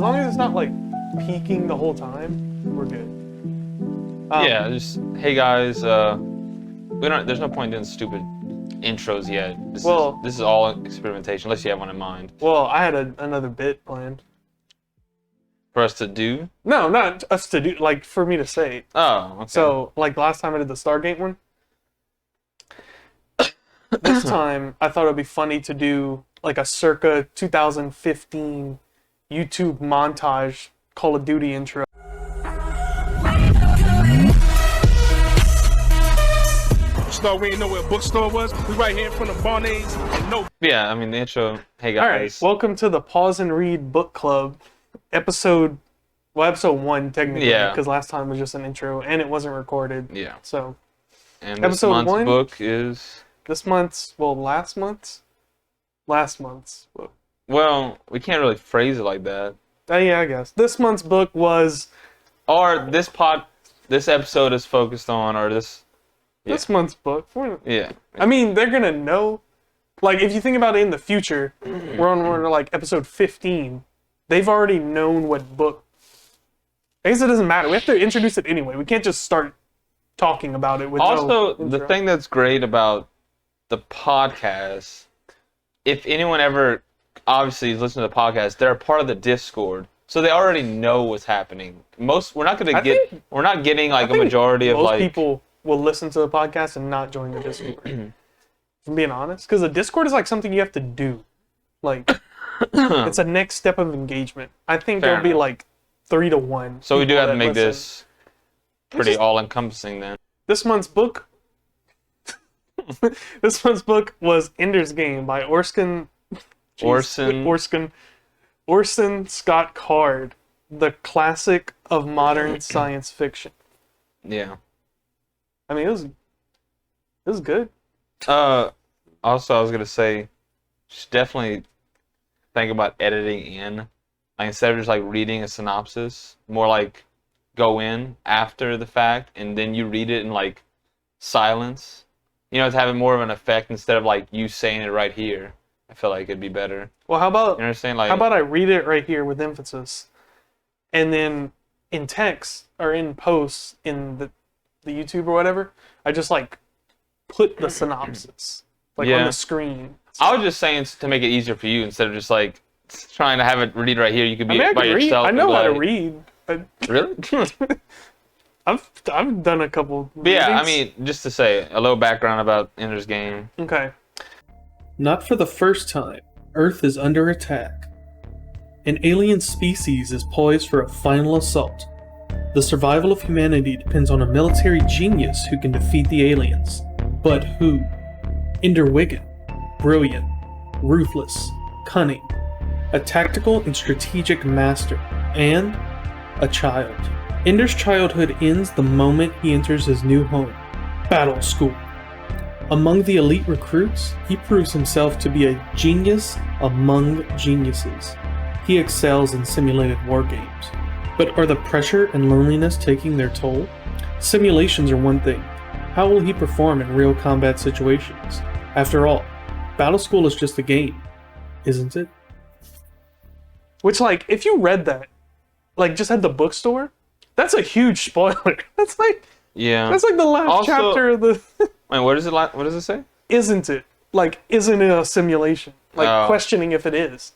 long as it's not like peaking the whole time, we're good. Yeah, just hey guys. There's no point in stupid intros yet. This is all experimentation, unless you have one in mind. Well, I had another bit planned. For us to do? No, not us to do. Like for me to say. Oh, okay. So, like last time I did the Stargate one. This time, I thought it'd be funny to do like a circa 2015 YouTube montage Call of Duty intro. We didn't know where a bookstore was. We right here in front of Barney's. No. Yeah, I mean the intro. Hey guys. All right, welcome to the Pause and Read Book Club, episode 1 technically, because last time was just an intro and it wasn't recorded. Yeah. So. And this month's book is. This month's, last month's book. Well, we can't really phrase it like that. Yeah, I guess. This month's book was... Or this episode is focused on, or this... Yeah. This month's book. Yeah. I mean, they're gonna know... Like, if you think about it in the future, we're on like, episode 15. They've already known what book... I guess it doesn't matter. We have to introduce it anyway. We can't just start talking about it with Also, the thing that's great about the podcast, if anyone ever obviously is listening to the podcast, they're a part of the Discord, so they already know what's happening. We're not getting like a majority of most people will listen to the podcast and not join the Discord. If I'm being honest, because the Discord is like something you have to do, like it's a next step of engagement. I think there'll be like 3 to 1. So we do have to make this pretty all-encompassing then. This month's book. This month's book was Ender's Game by Orson Scott Card, the classic of modern science fiction. Yeah. I mean, it was good. Also, I was gonna say, just definitely think about editing in, like instead of just like reading a synopsis, more like go in after the fact and then you read it in like silence. You know, it's having more of an effect instead of like you saying it right here. I feel like it'd be better. Well, how about you understand? Like, how about I read it right here with emphasis, and then in text or in posts in the YouTube or whatever, I just like put the synopsis like on the screen. I was just saying to make it easier for you instead of just like trying to have it read right here. You could be by yourself. I know how to read. Really? I've done a couple. But yeah, I mean, just to say a little background about Ender's Game. Okay. Not for the first time, Earth is under attack. An alien species is poised for a final assault. The survival of humanity depends on a military genius who can defeat the aliens. But who? Ender Wiggin, brilliant, ruthless, cunning, a tactical and strategic master, and a child. Ender's childhood ends the moment he enters his new home, Battle School. Among the elite recruits, he proves himself to be a genius among geniuses. He excels in simulated war games. But are the pressure and loneliness taking their toll? Simulations are one thing. How will he perform in real combat situations? After all, Battle School is just a game, isn't it? Which, like, if you read that, like, just at the bookstore, that's a huge spoiler. That's like the last chapter of the... Wait, what does it say? Isn't it? Like, isn't it a simulation? Like, questioning if it is.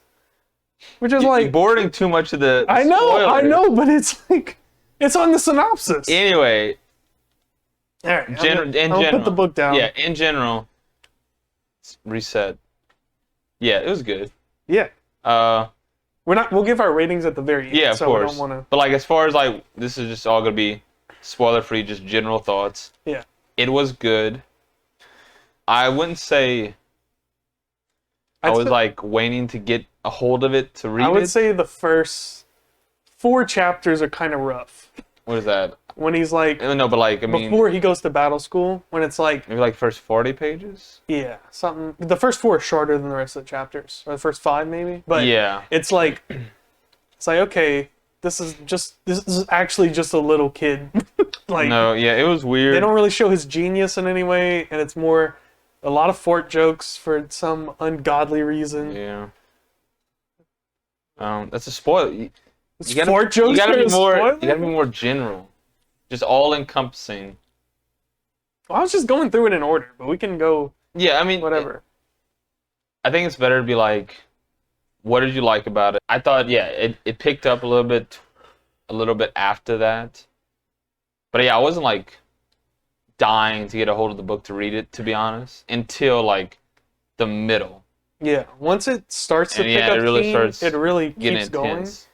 Which is like... You're boarding too much of the I know, but it's like... It's on the synopsis. Anyway. All right, I'll put the book down. Yeah, in general. Reset. Yeah, it was good. Yeah. We'll give our ratings at the very end. Yeah, of course. We don't wanna... But like, as far as like, this is just all gonna be spoiler-free, just general thoughts. Yeah. It was good. I wouldn't say I was like waiting to get a hold of it to read it. I would say the first 4 chapters are kind of rough. What is that? When he's like... No, but like, I mean... Before he goes to Battle School, when it's like... Maybe like first 40 pages? Yeah, something... The first 4 are shorter than the rest of the chapters. Or the first 5, maybe? But yeah. It's like... It's like, okay, this is actually just a little kid. Like... No, yeah, it was weird. They don't really show his genius in any way, and it's more... A lot of fort jokes for some ungodly reason. Yeah. That's a spoiler. Fart jokes. You gotta are be a more. spoiler? You gotta be more general, just all encompassing. Well, I was just going through it in order, but we can go Yeah, I mean, whatever. I think it's better to be like, what did you like about it? I thought, yeah, it picked up a little bit after that. But yeah, I wasn't like dying to get a hold of the book to read it, to be honest, until like the middle. Yeah, once it starts to And pick yeah, up it really steam, starts it really getting keeps going. intense.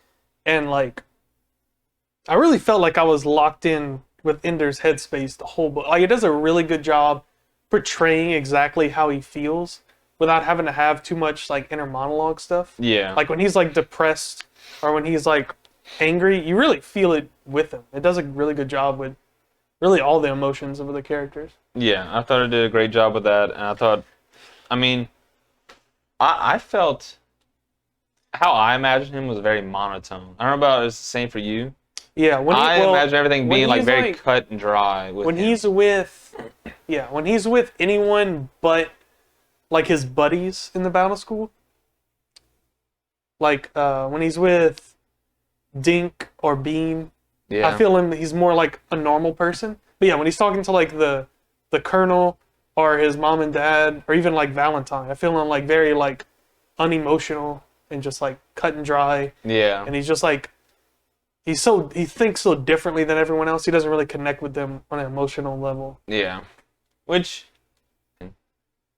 And like, I really felt like I was locked in with Ender's headspace the whole book. Like, it does a really good job portraying exactly how he feels without having to have too much like inner monologue stuff. Yeah. Like when he's like depressed or when he's like angry, you really feel it with him. It does a really good job with really all the emotions of the characters. Yeah, I thought it did a great job with that, and I thought, I mean, I felt how I imagined him was very monotone. I don't know about it's the same for you. Yeah, I imagine everything when being like he's, very like, cut and dry. With when him. he's with when he's with anyone but like his buddies in the battle school, like when he's with Dink or Bean, yeah, I feel he's more like a normal person. But yeah, when he's talking to like the colonel or his mom and dad or even like Valentine, I feel him like very like unemotional and just like cut and dry. yeah, And he's just like he thinks so differently than everyone else. He doesn't really connect with them on an emotional level. yeah. Which,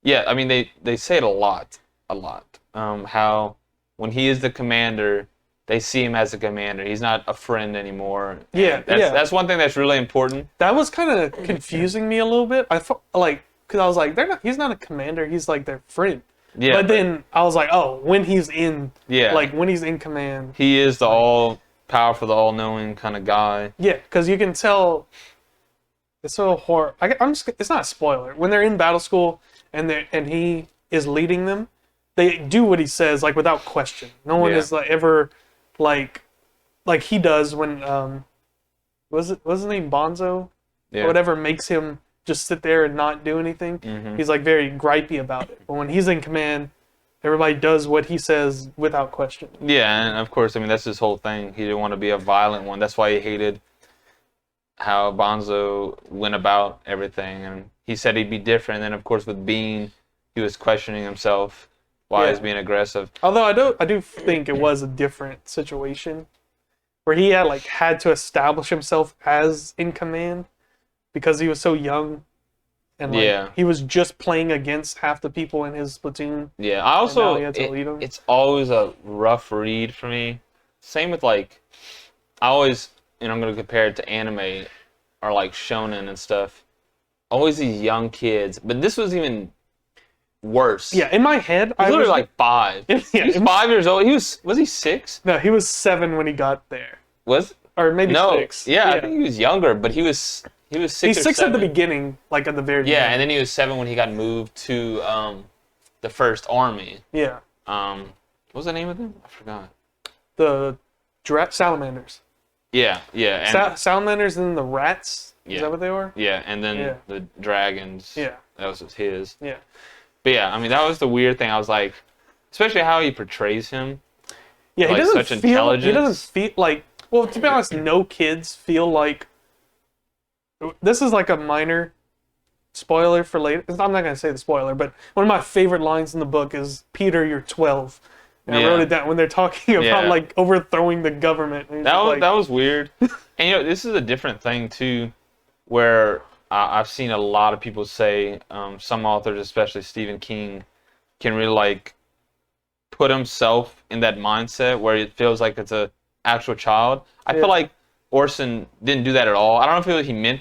yeah, I mean they say it a lot. How when he is the commander, they see him as a commander. He's not a friend anymore. Yeah, That's one thing that's really important. That was kind of confusing me a little bit. I thought like because I was like he's not a commander. He's like their friend. Yeah, But then I was like, oh, when he's in when he's in command. he is the all powerful, the all knowing kind of guy. Yeah, because you can tell. It's so horror. It's not a spoiler. When they're in battle school and he is leading them, they do what he says like without question. No one is like ever like he does when was his name Bonzo Yeah. or whatever makes him just sit there and not do anything. Mm-hmm. He's like very gripey about it. But when he's in command, everybody does what he says without question. Yeah, and of course, I mean that's his whole thing. He didn't want to be a violent one. That's why he hated how Bonzo went about everything, and he said he'd be different. And then, of course, with Bean, he was questioning himself why he's being aggressive. Although I do think it was a different situation where he had to establish himself as in command because he was so young and he was just playing against half the people in his platoon. Yeah, I also he had to lead 'em. it's always a rough read for me. Same with I always, I'm going to compare it to anime or like shonen and stuff. Always these young kids, but this was even worse. Yeah, in my head, I was literally like 5. Yeah, he was 5 years old. Was he 6? No, he was 7 when he got there, or maybe no? 6. Yeah, I think he was younger, but he was 6. He's 6 at the beginning, like at the very beginning. Yeah, and then he was 7 when he got moved to the First Army. Yeah. What was the name of them? I forgot. The salamanders. Yeah. And Salamanders and then the rats. Is that what they were? Yeah, and then the dragons. Yeah. That was his. Yeah. But yeah, I mean that was the weird thing. I was like, especially how he portrays him. Yeah, he like, doesn't such feel. intelligence. He doesn't feel like. Well, to be honest, no kids feel like. This is like a minor spoiler for later. I'm not gonna say the spoiler, but one of my favorite lines in the book is "Peter, you're 12." And I wrote it down when they're talking about like overthrowing the government. And that was weird. And this is a different thing too, where I've seen a lot of people say, some authors, especially Stephen King, can really put himself in that mindset where it feels like it's a actual child. I feel like Orson didn't do that at all. I don't know if he meant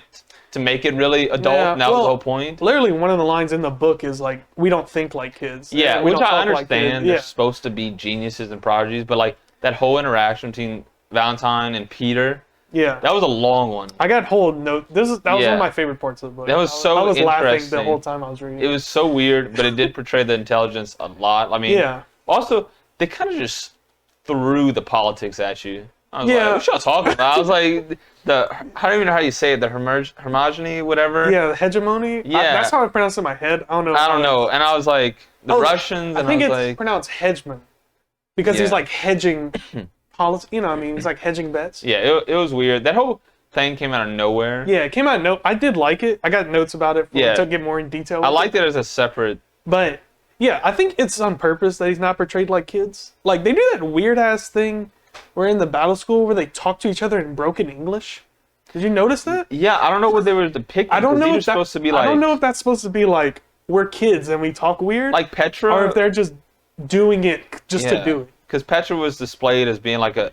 to make it really adult, and that was the whole point. Literally, one of the lines in the book is like, "We don't think like kids." Yeah, we which don't I talk like understand. kids. They're supposed to be geniuses and prodigies, but that whole interaction between Valentine and Peter, that was a long one. I got whole note. That was one of my favorite parts of the book. That was I was laughing interesting. the whole time I was reading. It was so weird, but it did portray the intelligence a lot. I mean, also they kind of just threw the politics at you. I was like, what y'all talking about? I was like, I don't even know how you say it, the homogeny, whatever. Yeah, the hegemony. Yeah. That's how I pronounce it in my head. I don't know. And I was like, the Russians. I and think I was it's like, pronounced hegemon because he's like hedging policy. You know, what I mean, it's like hedging bets. Yeah, it was weird. That whole thing came out of nowhere. Yeah, it came out. I did like it. I got notes about it. Yeah. To get more in detail. I liked it as a separate. But yeah, I think it's on purpose that he's not portrayed like kids. Like they do that weird ass thing where in the battle school where they talk to each other in broken English. Did you notice that? Yeah, I don't know what they were depicting. I don't know if supposed to be like. I don't know if that's supposed to be like we're kids and we talk weird, like Petra, or if they're just doing it just to do it. Because Petra was displayed as being like a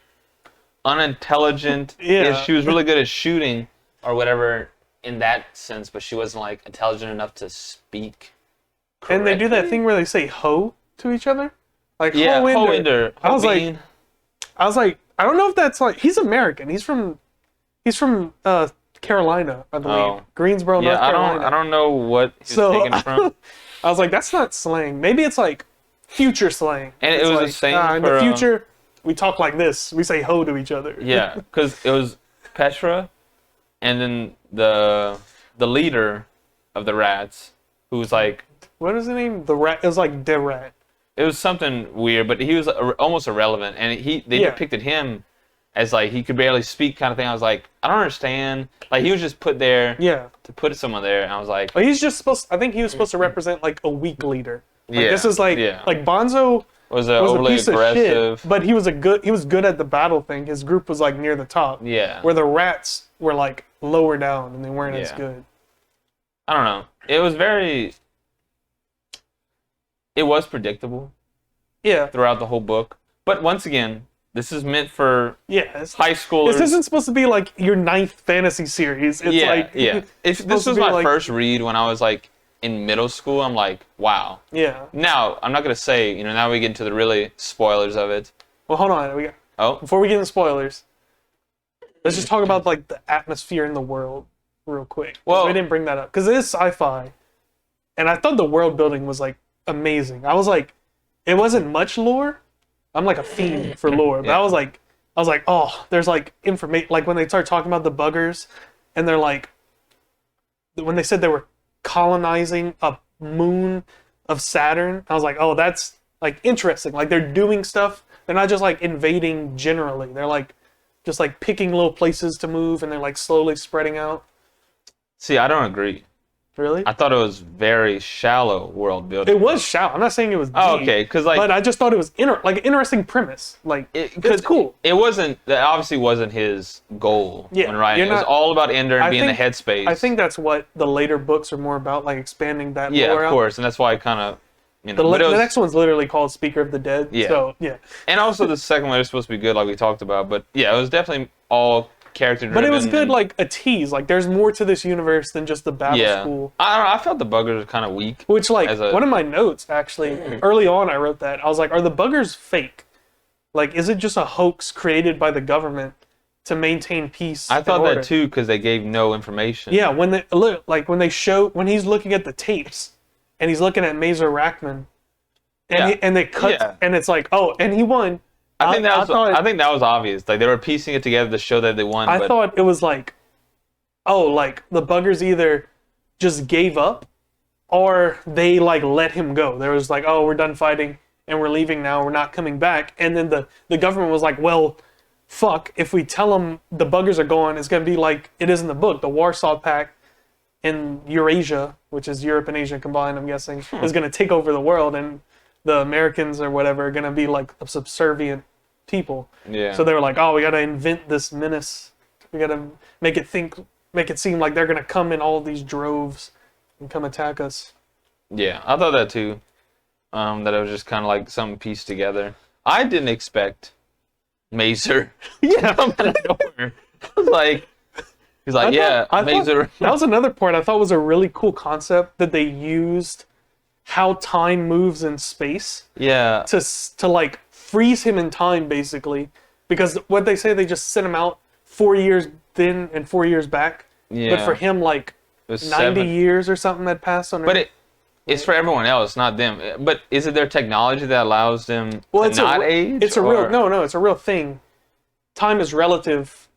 unintelligent. Yeah. She was really good at shooting or whatever in that sense, but she wasn't like intelligent enough to speak. Correctly. And they do that thing where they say "ho" to each other, like yeah, "ho-inder." I was Ho-bean. like, I don't know if that's like he's American. He's from Carolina, I believe. Oh. Greensboro, North Carolina. I don't know what he's taken from. I was like, that's not slang. Maybe it's like future slang. And it's it was like, the same in for, the future. We talk like this. We say "ho" to each other. Yeah, because it was Petra, and then the leader of the rats, who was like, what is the name? The rat. It was like the rat. it was something weird, but he was almost irrelevant, and they depicted him as like he could barely speak kind of thing. I was like, I don't understand. Like he was just put there to put someone there, and I was like, well, he's just supposed. I think he was supposed to represent like a weak leader. Like, yeah, this is like Bonzo was a overly piece aggressive, of shit, but he was good at the battle thing. His group was like near the top. Yeah, where the rats were like lower down and they weren't as good. I don't know. It was it was predictable. Yeah. Throughout the whole book, but once again, this is meant for high schoolers. This isn't supposed to be like your 9th fantasy series. It's If this was my first read when I was like in middle school, I'm like, wow. Yeah. Now, I'm not going to say, now we get into the really spoilers of it. Well, hold on. Before we get into spoilers, let's just talk about like the atmosphere in the world real quick. Well, we didn't bring that up because it is sci-fi, and I thought the world building was like amazing. I was like, it wasn't much lore. I'm like a fiend for lore, but I was like, oh, there's like information. Like when they start talking about the buggers, and they're like, when they said they were colonizing a moon of Saturn, I was like, oh, that's like interesting. Like they're doing stuff. They're not just like invading generally. They're like just like picking little places to move, and they're like slowly spreading out. See, I don't agree. Really? I thought it was very shallow world building. It was shallow. I'm not saying it was deep. Oh, okay, but I just thought it was like an interesting premise. Like it's cool. It obviously wasn't his goal when writing. It was all about Ender and being the headspace. I think that's what the later books are more about, like expanding that. Yeah, lore of course, and that's why I kind of. The next one's literally called Speaker of the Dead. Yeah. So yeah. And also the second one is supposed to be good, like we talked about. But yeah, it was definitely all character driven. But it was good, like a tease. Like there's more to this universe than just the battle school. I don't know. I felt the buggers were kind of weak. Which one of my notes actually early on I wrote that I was like, are the buggers fake? Like, is it just a hoax created by the government to maintain peace? I thought that too because they gave no information. Yeah, when he's looking at the tapes and he's looking at Mazer Rackman, and they cut and it's like, oh, and he won. I think that was obvious. Like they were piecing it together to show that they won. I thought it was like, oh, like the buggers either just gave up or they like let him go. There was like, oh, we're done fighting and we're leaving now. We're not coming back. And then the government was like, well, fuck. If we tell them the buggers are gone, it's gonna be like it is in the book. The Warsaw Pact in Eurasia, which is Europe and Asia combined, I'm guessing, is gonna take over the world, and the Americans or whatever are gonna be like a subservient people. Yeah. So they were like, oh, we gotta invent this menace. We gotta make it seem like they're gonna come in all these droves and come attack us. Yeah, I thought that too. That it was just kind of like something pieced together. I didn't expect Mazer. Yeah. Come out of nowhere. He's like, Mazer. That was another part I thought was a really cool concept that they used how time moves in space. Yeah. To like freeze him in time, basically, because what they say, they just sent him out 4 years then and 4 years back. Yeah. But for him, like 90 years or something had passed on. But it's for everyone else, not them. But is it their technology that allows them to not age? It's a real thing. Time is relative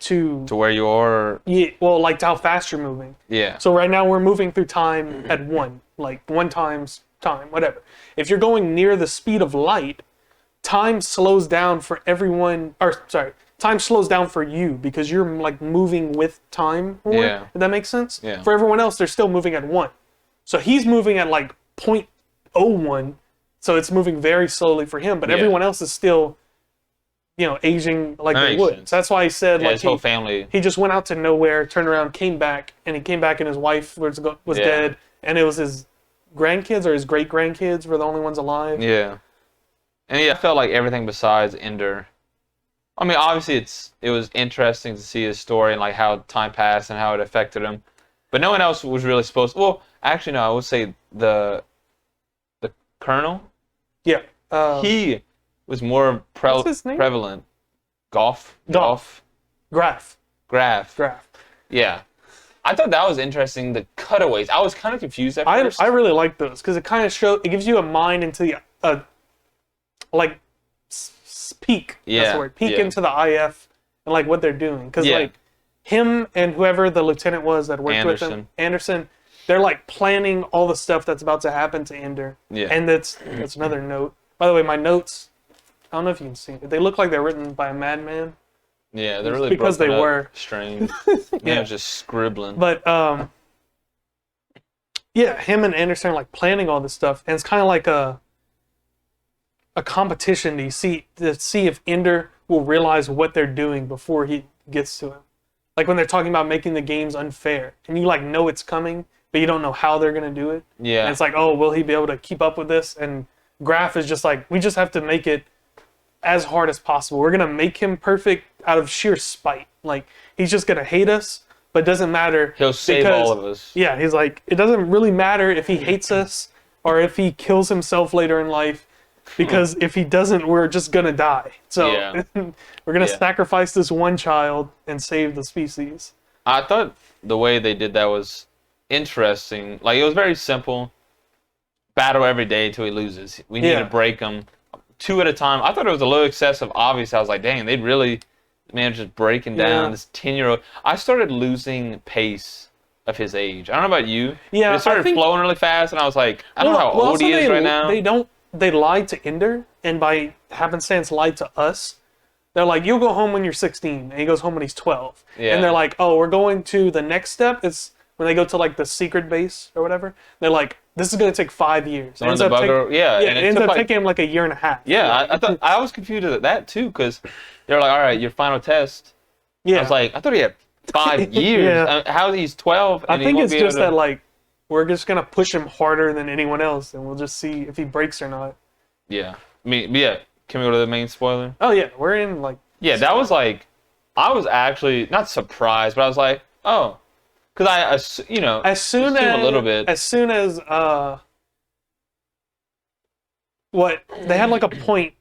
to where you are. Yeah, well, like to how fast you're moving. Yeah. So right now we're moving through time at one times time, whatever. If you're going near the speed of light, time slows down for everyone, or sorry, time slows down for you because you're like moving with time more. Yeah. If that makes sense? Yeah. For everyone else, they're still moving at 1. So he's moving at like 0.01, so it's moving very slowly for him, but everyone else is still, aging like That they makes would. sense. So that's why he said like his whole family. he just went out to nowhere, turned around, came back, and he came back and his wife was dead, and it was his grandkids or his great grandkids were the only ones alive. Yeah. And I felt like everything besides Ender. I mean, obviously it was interesting to see his story and like how time passed and how it affected him. But no one else was really supposed to. Well, actually no, I would say the Colonel. Yeah. He was more What's his name? prevalent. Golf. Graf. Yeah. I thought that was interesting, the cutaways. I was kind of confused at first. I really like those because it kind of gives you a mind into the peek. Yeah, That's the word. Peek yeah. into the IF and like what they're doing. Because like him and whoever the lieutenant was that worked with him, Anderson, they're like planning all the stuff that's about to happen to Ender. Yeah. And that's another note. By the way, my notes, I don't know if you can see it. They look like they're written by a madman. Yeah, they're really because they broken up, were strange. Man was just scribbling. But him and Anderson are like planning all this stuff, and it's kind of like a competition to see if Ender will realize what they're doing before he gets to him. Like when they're talking about making the games unfair, and you like know it's coming, but you don't know how they're gonna do it. Yeah. And it's like, oh, will he be able to keep up with this? And Graf is just like, we just have to make it as hard as possible. We're gonna make him perfect out of sheer spite. Like he's just gonna hate us, but it doesn't matter. He'll save all of us. Yeah, he's like, it doesn't really matter if he hates us or if he kills himself later in life, because if he doesn't, we're just gonna die. So we're gonna sacrifice this one child and save the species. I thought the way they did that was interesting. Like it was very simple. Battle every day until he loses. We need to break him 2 at a time. I thought it was a little excessive. Obviously, I was like, dang, they'd really just breaking down this 10-year-old. I started losing pace of his age. I don't know about you. Yeah, it started flowing really fast, and I was like, I don't know how old he is right now. They lied to Ender, and by happenstance lied to us. They're like, you'll go home when you're 16, and he goes home when he's 12. Yeah. And they're like, oh, we're going to the next step. It's when they go to like the secret base or whatever. They're like, this is going to take 5 years. It ends up taking him like a year and a half. Yeah, I thought I was confused at that too, because they're like, all right, your final test. Yeah. I was like, I thought he had 5 years. How he's 12? I think it's just that like we're just gonna push him harder than anyone else, and we'll just see if he breaks or not. Yeah. I mean, can we go to the main spoiler? Oh yeah, we're in like. Yeah, that was like, I was actually not surprised, but I was like, oh, because as soon as a little bit. As soon as what they had like a point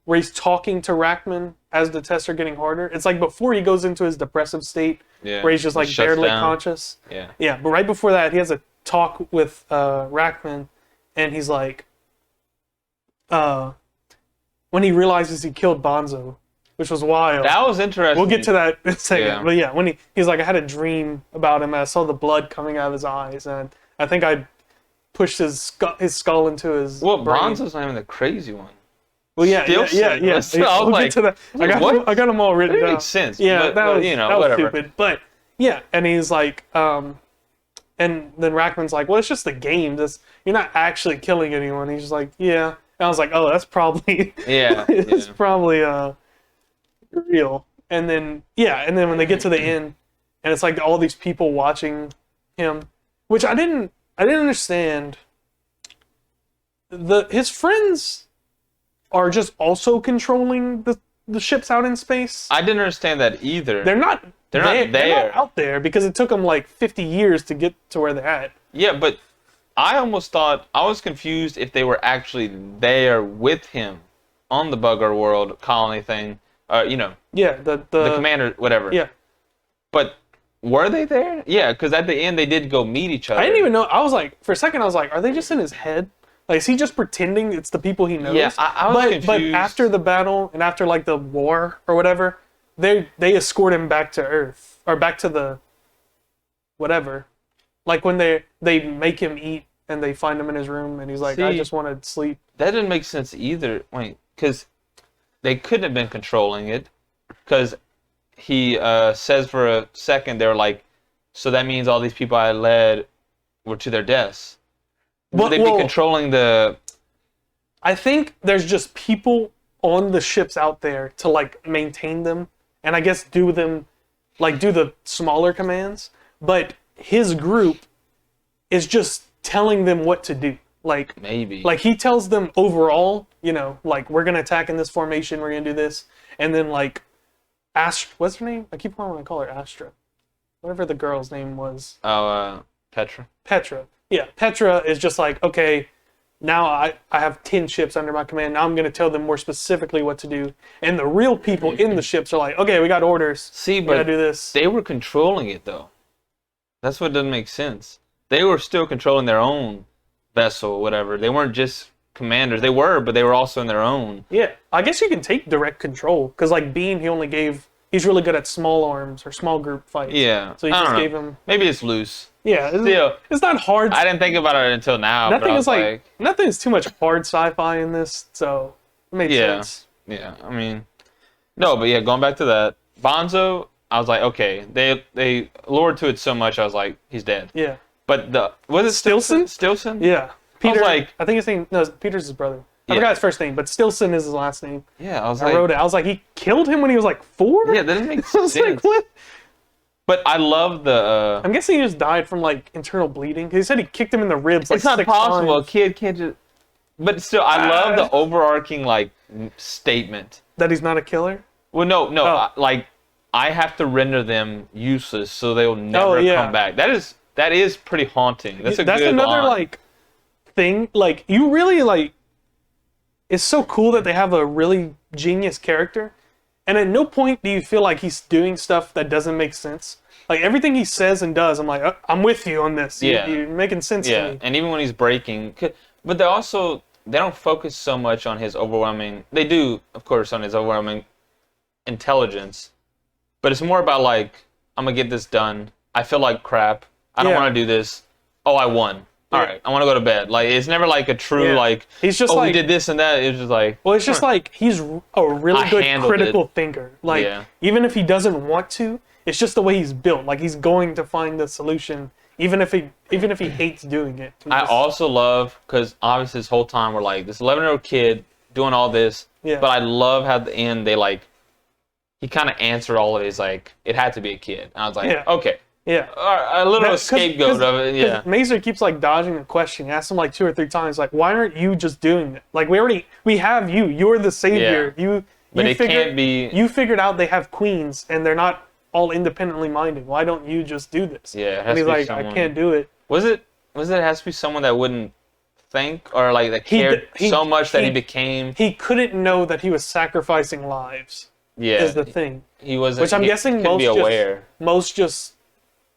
where he's talking to Rackman as the tests are getting harder. It's like before he goes into his depressive state, where he's just like barely conscious. Yeah. Yeah, but right before that, he has a talk with Rackman, and he's like, when he realizes he killed Bonzo, which was wild. That was interesting. We'll get to that in a second. Yeah. But yeah, when he's like, I had a dream about him, and I saw the blood coming out of his eyes, and I think I pushed his skull into his brain. Bonzo's not even the crazy one. Well, yeah. So I was like, get to that. I got them all written down. Makes sense. Yeah, that was whatever. stupid. But yeah, and he's like, and then Rackman's like, well, it's just a game. You're not actually killing anyone. He's just like, yeah. And I was like, oh, that's probably it's probably real. And then when they get to the end, and it's like all these people watching him, which I didn't understand. His friends are just also controlling the ships out in space. I didn't understand that either. They're not there. They're not out there because it took them like 50 years to get to where they're at. Yeah, but I almost thought, I was confused if they were actually there with him on the Bugger World colony thing. Yeah, the commander, whatever. Yeah. But were they there? Yeah, because at the end they did go meet each other. I didn't even know. I was like, for a second, I was like, are they just in his head? Like, is he just pretending it's the people he knows? Yeah, I was confused. But after the battle and after like the war or whatever, they escort him back to Earth or back to the whatever. Like when they make him eat and they find him in his room and he's like, I just want to sleep. That didn't make sense either. Wait, because they couldn't have been controlling it, because he says for a second they're like, so that means all these people I led were to their deaths. Would they be controlling the? I think there's just people on the ships out there to like maintain them, and I guess do the smaller commands. But his group is just telling them what to do. Like Maybe. like he tells them overall, like we're gonna attack in this formation, we're gonna do this, and then like what's her name? I keep wanting to call her Astra. Whatever the girl's name was. Oh, Petra. Petra. Yeah, Petra is just like, okay, now I have 10 ships under my command. Now I'm going to tell them more specifically what to do. And the real people in the ships are like, okay, we got orders. See, we but gotta do this. They were controlling it, though. That's what doesn't make sense. They were still controlling their own vessel, whatever. They weren't just commanders. They were, but they were also in their own. Yeah, I guess you can take direct control. Because like Bean, he's really good at small arms or small group fights. Yeah. So he just gave him... Maybe it's loose. Yeah, it's not hard. I didn't think about it until now. Nothing is too much hard sci-fi in this, so it makes sense. Yeah, I mean, no, but yeah, going back to that, Bonzo, I was like, okay, they lured to it so much, I was like, he's dead. Yeah. But was it Stilson? Stilson? Yeah. Peter, I think his name, no, Peter's his brother. I forgot his first name, but Stilson is his last name. Yeah, I wrote it. I was like, he killed him when he was like 4? Yeah, that doesn't make sense. Like, what? But I love the... I'm guessing he just died from, like, internal bleeding. He said he kicked him in the ribs, like, it's not 6 possible. times. A kid can't just... But still, I love the overarching, like, statement. That he's not a killer? Well, no. Oh. Like, I have to render them useless so they'll never come back. That is pretty haunting. That's another, line. like, thing. Like, you really, like... It's so cool that they have a really genius character. And at no point do you feel like he's doing stuff that doesn't make sense. Like, everything he says and does, I'm like, I'm with you on this. Yeah. You're making sense to me. And even when he's breaking... But they don't focus so much on his overwhelming... They do, of course, on his overwhelming intelligence. But it's more about, like, I'm going to get this done. I feel like crap. I don't want to do this. Oh, I won. All right, I want to go to bed. Like, it's never like a true, like, he's just we did this and that. It's just like... Well, it's just like, he's a really good critical thinker. Like, even if he doesn't want to, it's just the way he's built. Like, he's going to find the solution, even if he hates doing it. I also love, because obviously this whole time we're like, this 11-year-old kid doing all this, but I love how at the end they, like, he kind of answered all of it. He's like, it had to be a kid. And I was like, okay. Yeah. A little scapegoat of it, yeah. Mazer keeps, like, dodging the question. He asks him, like, 2 or 3 times, like, why aren't you just doing it? Like, we have you. You're the savior. Yeah. But it can't be... You figured out they have queens, and they're not all independently minded. Why don't you just do this? Yeah, and he's like, I can't do it. Was it has to be someone that wouldn't think, or, like, that cared so much that he became... He couldn't know that he was sacrificing lives. Yeah. Is the thing. He wasn't... Which I'm guessing most just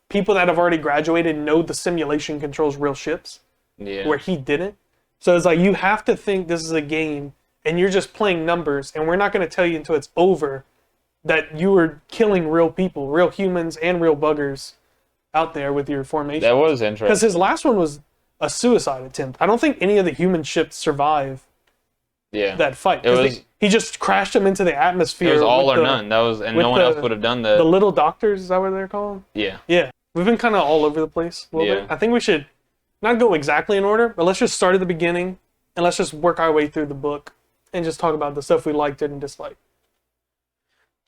people that have already graduated know the simulation controls real ships. Yeah. Where he didn't. So it's like, you have to think this is a game, and you're just playing numbers, and we're not going to tell you until it's over that you were killing real people, real humans and real buggers out there with your formation. That was interesting. Because his last one was a suicide attempt. I don't think any of the human ships survive that fight. He just crashed them into the atmosphere. It was all or none. No one else would have done that. The little doctors, is that what they're called? Yeah. Yeah. We've been kind of all over the place a little bit. I think we should not go exactly in order, but let's just start at the beginning, and let's just work our way through the book, and just talk about the stuff we liked and disliked.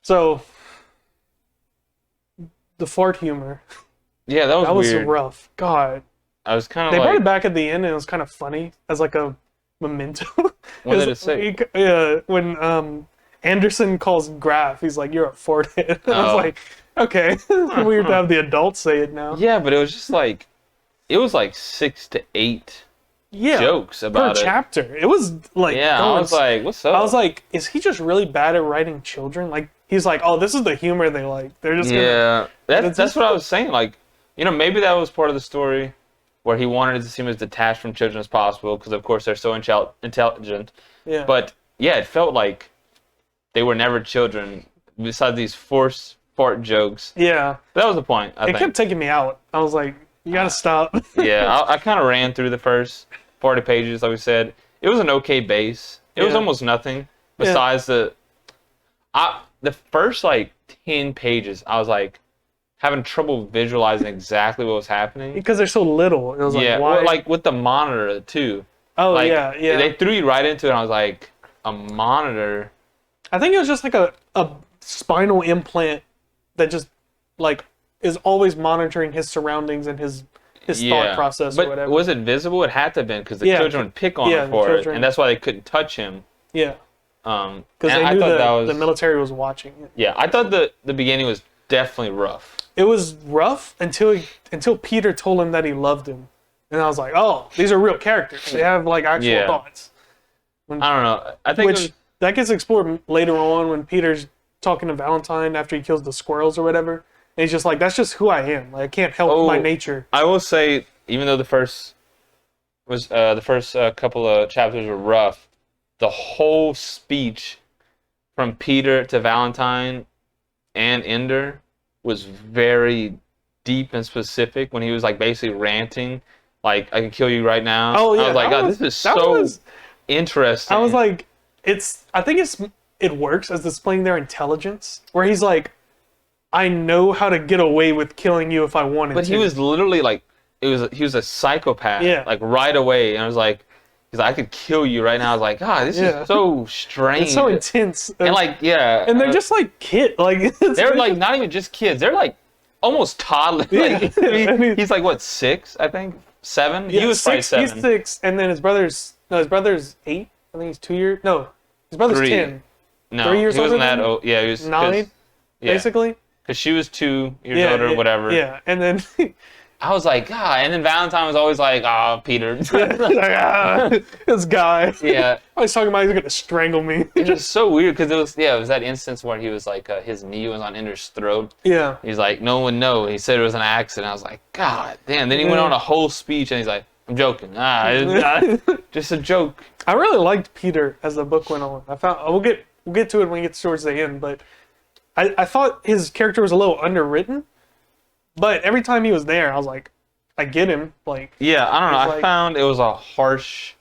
So, the fart humor. Yeah, that was weird. Rough. God. I was kind of They brought it back at the end, and it was kind of funny, as like a memento. What did it say? When Anderson calls Graf, he's like, "You're a farthead." I was like, okay, it's weird to have the adults say it now. Yeah, but it was just like, it was like 6 to 8 jokes about per chapter. It was like, I was like, what's up? I was like, is he just really bad at writing children? Like, he's like, oh, this is the humor they like. They're just that's what I was saying. Like, maybe that was part of the story where he wanted it to seem as detached from children as possible, because of course they're so intelligent. Yeah. But yeah, it felt like they were never children, besides these forced fart jokes. Yeah. That was the point, I think. It kept taking me out. I was like, you gotta stop. Yeah, I kind of ran through the first 40 pages, like we said. It was an okay base. It was almost nothing besides the The first like 10 pages, I was like having trouble visualizing exactly what was happening. Because they're so little. It was Yeah, like, why? well, like with the monitor too. Oh, Like, yeah. They threw you right into it. And I was like, a monitor. I think it was just like a spinal implant that just like is always monitoring his surroundings and his thought process but or whatever. was it visible? It had to have been because the Yeah. children would pick on Yeah, him the for it, children. and that's why they couldn't touch him. Yeah, Because because they I knew thought that was the military was watching it. yeah. I thought the beginning was definitely rough. It was rough until Peter told him that he loved him, and I was like, oh, these are real characters. They have like actual Yeah. thoughts. I don't know. I think Which that gets explored later on when Peter's talking to Valentine after he kills the squirrels or whatever. And he's just like, that's just who I am. Like I can't help my nature. I will say, even though the first couple of chapters were rough, the whole speech from Peter to Valentine and Ender was very deep and specific when he was like basically ranting, like I can kill you right now. Oh yeah, I was like, God, this is so interesting. I was like, I think it works as displaying their intelligence, where he's like, I know how to get away with killing you if I wanted to. But he was literally like, he was a psychopath. Yeah. Like right away, and I was like, he's like, I could kill you right now. I was like, God, this is so strange. It's so intense. And like, yeah. And they're just like kids. Like they're like not even just kids. They're like almost toddlers. Yeah. Like, he's like what, 6? I think 7. Yeah, he was probably 7. He's 6, and then his brother's 8. I think he's 2 years. No, his brother's 3. 10. No, 3 years he wasn't older that than old. Yeah, he was 9, basically. Because she was 2 years older, or whatever. Yeah, and then I was like, God. And then Valentine was always like, oh, Peter. this guy. Yeah. I was talking about he's gonna strangle me. It's just so weird because it was that instance where he was like, his knee was on Ender's throat. Yeah. He's like, no one know. He said it was an accident. I was like, God damn. Then he went on a whole speech and he's like, I'm joking. Just a joke. I really liked Peter as the book went on. We'll get to it when we get towards the end, but I thought his character was a little underwritten. But every time he was there, I was like, I get him. Like, yeah, I don't know. like, I found it was a harsh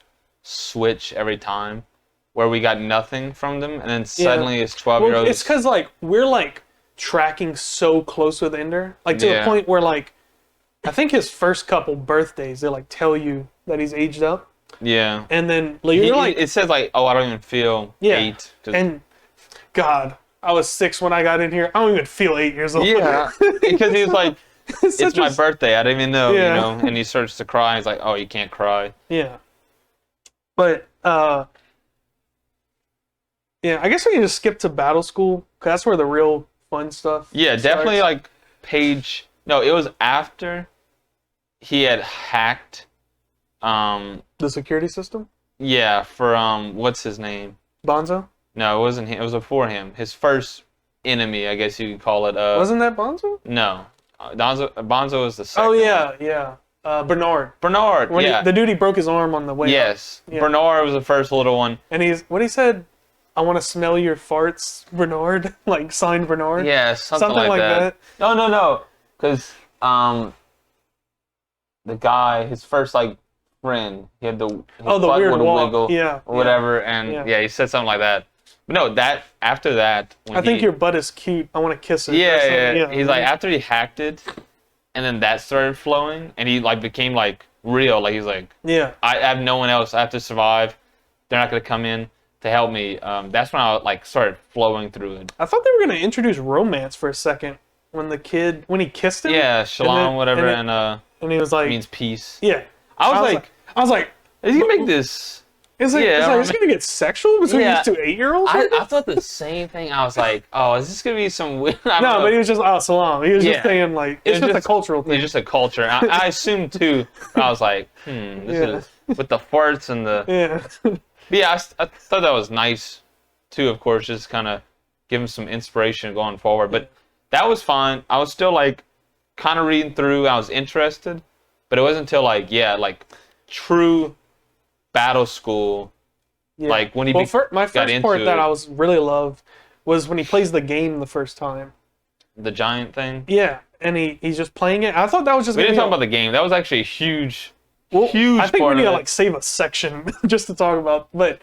switch every time where we got nothing from them, and then suddenly his 12-year-old. It's because like we're like tracking so close with Ender, like to the point where like I think his first couple birthdays they like tell you that he's aged up. Yeah. And then you're like, it says like, oh, I don't even feel 8. And God, I was 6 when I got in here. I don't even feel 8 years old. Yeah, because he was like, it's my birthday. I didn't even know, Yeah. you know. And he starts to cry. He's like, oh, you can't cry. Yeah. But yeah, I guess we can just skip to Battle School because that's where the real fun stuff. Yeah, definitely starts. like No, it was after he had hacked. The security system. Yeah, for what's his name? Bonzo. No, it wasn't him. It was before him. His first enemy, I guess you could call it. Wasn't that Bonzo? No, Bonzo was the second. Oh yeah. Bernard. Bernard. When the dude he broke his arm on the way. Yes, Yeah. Bernard was the first little one. And what he said, I want to smell your farts, Bernard. Like signed Bernard. Yeah, something like that. No, because the guy, his first like friend, he had the butt weird would walk. wiggle, or whatever, and he said something like that. But no, after that, when I think your butt is cute. I want to kiss it. Yeah. He's like, after he hacked it, and then that started flowing, and he like became like real. Like he's like, I have no one else. I have to survive. They're not gonna come in to help me. That's when I like started flowing through it. I thought they were gonna introduce romance for a second when he kissed him. Yeah, shalom, whatever, and he was like, means peace. Yeah. I was like, is he gonna make this? Is it gonna get sexual between these two 8-year-olds? I thought the same thing. I was like, oh, is this gonna be some weird? No, but he was just salam. He was just saying like it's just a cultural thing. It's just a culture. I assumed too. I was like, this is with the farts and the. Yeah. Yeah, I thought that was nice too. Of course, just kind of give him some inspiration going forward. But that was fine. I was still like kind of reading through. I was interested, but it wasn't until like true Battle School. Yeah. Like when he my first part that I was really loved was when he plays the game the first time. The giant thing. Yeah, and he's just playing it. I thought that was just. We didn't talk about the game. That was actually a huge. I think we need to like save a section just to talk about. But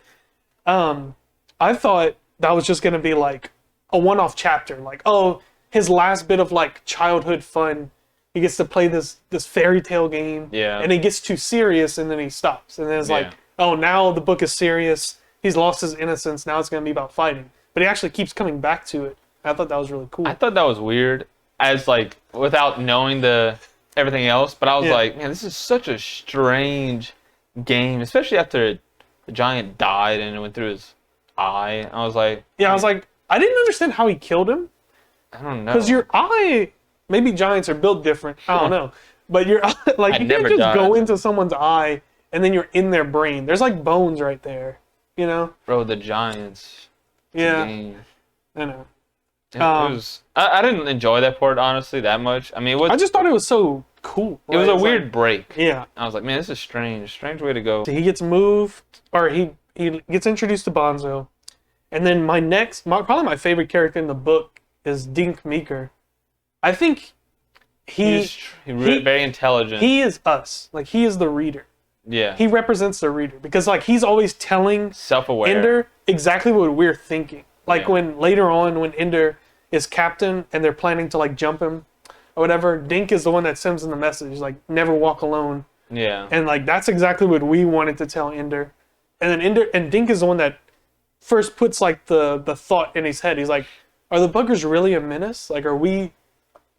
I thought that was just gonna be like a one-off chapter. Like, oh, his last bit of like childhood fun. He gets to play this fairy tale game. Yeah. And it gets too serious, and then he stops. And then it's Yeah. like, oh, now the book is serious. He's lost his innocence. Now it's going to be about fighting. But he actually keeps coming back to it. I thought that was really cool. I thought that was weird, as like without knowing everything else. But I was like, man, this is such a strange game, especially after the giant died and it went through his eye. I was like, I was like, I didn't understand how he killed him. I don't know. Because your eye, maybe giants are built different. I don't know. But your eye, like, you can't just go into someone's eye and then you're in their brain. There's like bones right there, you know? Bro, the giants. Yeah. Game. I know. It was. I didn't enjoy that part honestly that much. I mean, it was. I just thought it was so cool. It was a weird break. Yeah. I was like, man, this is strange way to go. So he gets moved, or he gets introduced to Bonzo, and then probably my favorite character in the book is Dink Meeker. I think he's very intelligent. He is us. Like, he is the reader. Yeah. He represents the reader because like he's always telling Self-aware. Ender exactly what we're thinking. Like Yeah. when later on when Ender is captain and they're planning to like jump him or whatever, Dink is the one that sends him the message like never walk alone. Yeah. And like that's exactly what we wanted to tell Ender. And then Dink is the one that first puts like the thought in his head. He's like, are the buggers really a menace? Like, are we?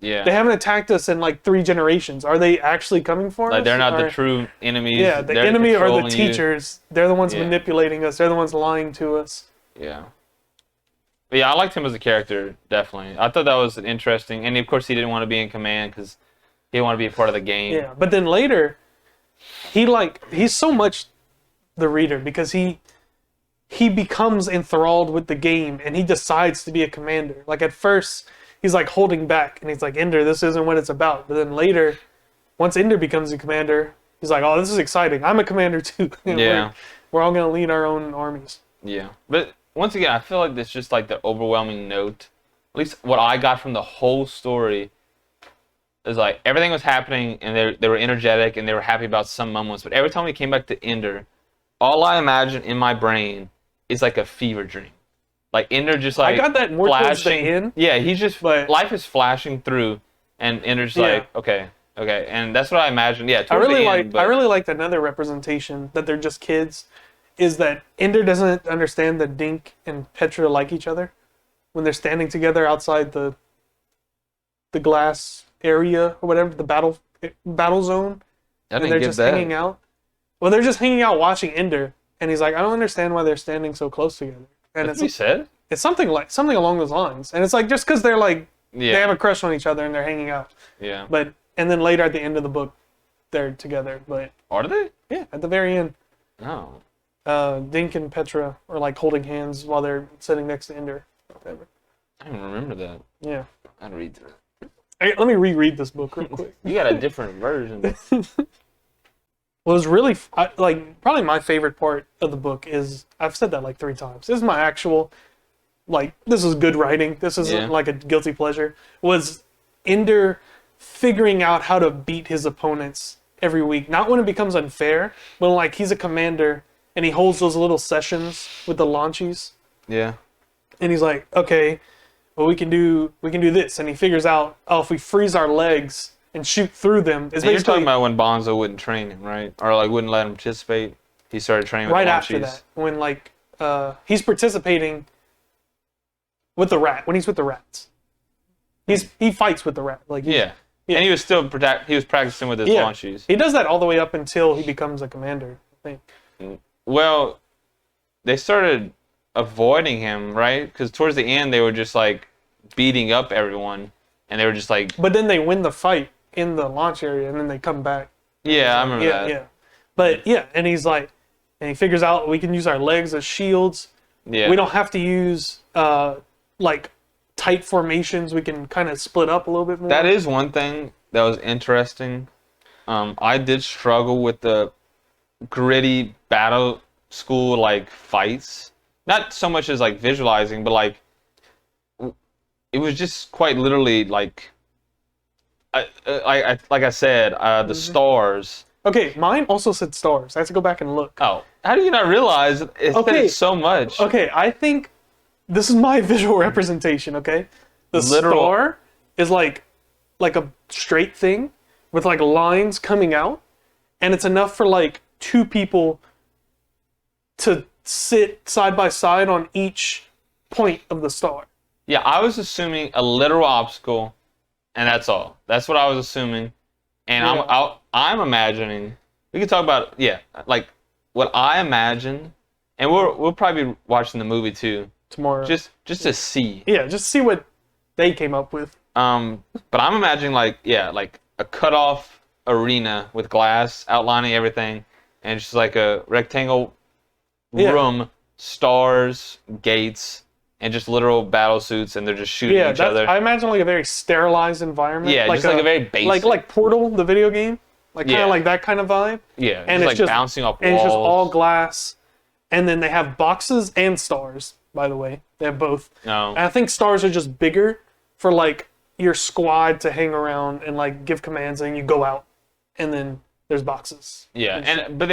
Yeah. They haven't attacked us in like 3 generations. Are they actually coming for us? Like, they're not the true enemies. Yeah, the They're enemy are the controlling teachers. They're the ones Yeah. manipulating us. They're the ones lying to us. you. Yeah. But yeah, I liked him as a character, definitely. I thought that was an interesting, and of course he didn't want to be in command because he didn't want to be a part of the game. Yeah, but then later, he's so much the reader because he becomes enthralled with the game and he decides to be a commander. Like at first, he's like holding back and he's like, Ender, this isn't what it's about. But then later, once Ender becomes a commander, he's like, oh, this is exciting. I'm a commander too. Yeah. We're all gonna lead our own armies. Yeah. But once again, I feel like it's just like the overwhelming note. At least what I got from the whole story is like everything was happening and they were energetic and they were happy about some moments. But every time we came back to Ender, all I imagine in my brain is like a fever dream. Like Ender just like I got that more towards the flashing. end. Yeah, he's just but- life is flashing through, and Ender's Yeah. like, okay, and that's what I imagined. Yeah, I towards really the end, I really liked another representation that they're just kids, is that Ender doesn't understand that Dink and Petra like each other when they're standing together outside the glass area or whatever, the battle zone. I And didn't they're get just that. hanging out. Well, they're just hanging out watching Ender, and he's like, I don't understand why they're standing so close together. And That's what he said. it's something along those lines. And it's like just because they're like Yeah, they have a crush on each other and they're hanging out. yeah. And then later at the end of the book, they're together. But Are they? yeah, at the very end, No. Dink and Petra are like holding hands while they're sitting next to Ender. Whatever. I don't remember that. Yeah. I'd read through it. Hey, let me reread this book real quick. You got a different version. What was really like probably my favorite part of the book is I've said that like 3 times. This is my actual like this is good writing. This isn't Yeah. like a guilty pleasure. Was Ender figuring out how to beat his opponents every week? Not when it becomes unfair, but like he's a commander and he holds those little sessions with the launchies. Yeah. And he's like, okay, well we can do this, and he figures out, oh, if we freeze our legs and shoot through them, it's And you're basically talking about when Bonzo wouldn't train him, right? Or like wouldn't let him participate. He started training with right the after launchies. that when like he's participating with the rat when he's with the rats. He fights with the rat like Yeah. Yeah. And he was still he was practicing with his yeah. launchies. He does that all the way up until he becomes a commander, I think. Well, they started avoiding him, right? Because towards the end they were just like beating up everyone, and they were just like, But then they win the fight in the launch area, and then they come back. yeah, I remember that. Yeah. But yeah, and he's like, and he figures out we can use our legs as shields. Yeah. We don't have to use like tight formations. We can kind of split up a little bit more. That is one thing that was interesting. I did struggle with the gritty battle school like fights. Not so much as like visualizing, but like it was just quite literally like like I said, the stars. Okay, mine also said stars. I have to go back and look. Oh, how do you not realize it said Okay. it so much? Okay, I think this is my visual representation, okay? The Literal. star is like a straight thing with like lines coming out, and it's enough for like two people to sit side by side on each point of the star. Yeah, I was assuming a literal obstacle, and that's all. That's what I was assuming. And Yeah. I'm imagining. We could talk about like what I imagine, and we'll probably be watching the movie too, Tomorrow. just to see. Yeah, just see what they came up with. But I'm imagining like a cut off arena with glass outlining everything, and just like a rectangle Yeah. room, stars, gates, and just literal battle suits, and they're just shooting Yeah, each other. I imagine like a very sterilized environment. Yeah, just like a very basic. like Portal, the video game, like kind Yeah. of like that kind of vibe. Yeah, and just it's like just bouncing off walls. And it's just all glass, and then they have boxes and stars. By the way, they have both. No. And I think stars are just bigger for like your squad to hang around and like give commands, and you go out, and then there's boxes. Yeah, but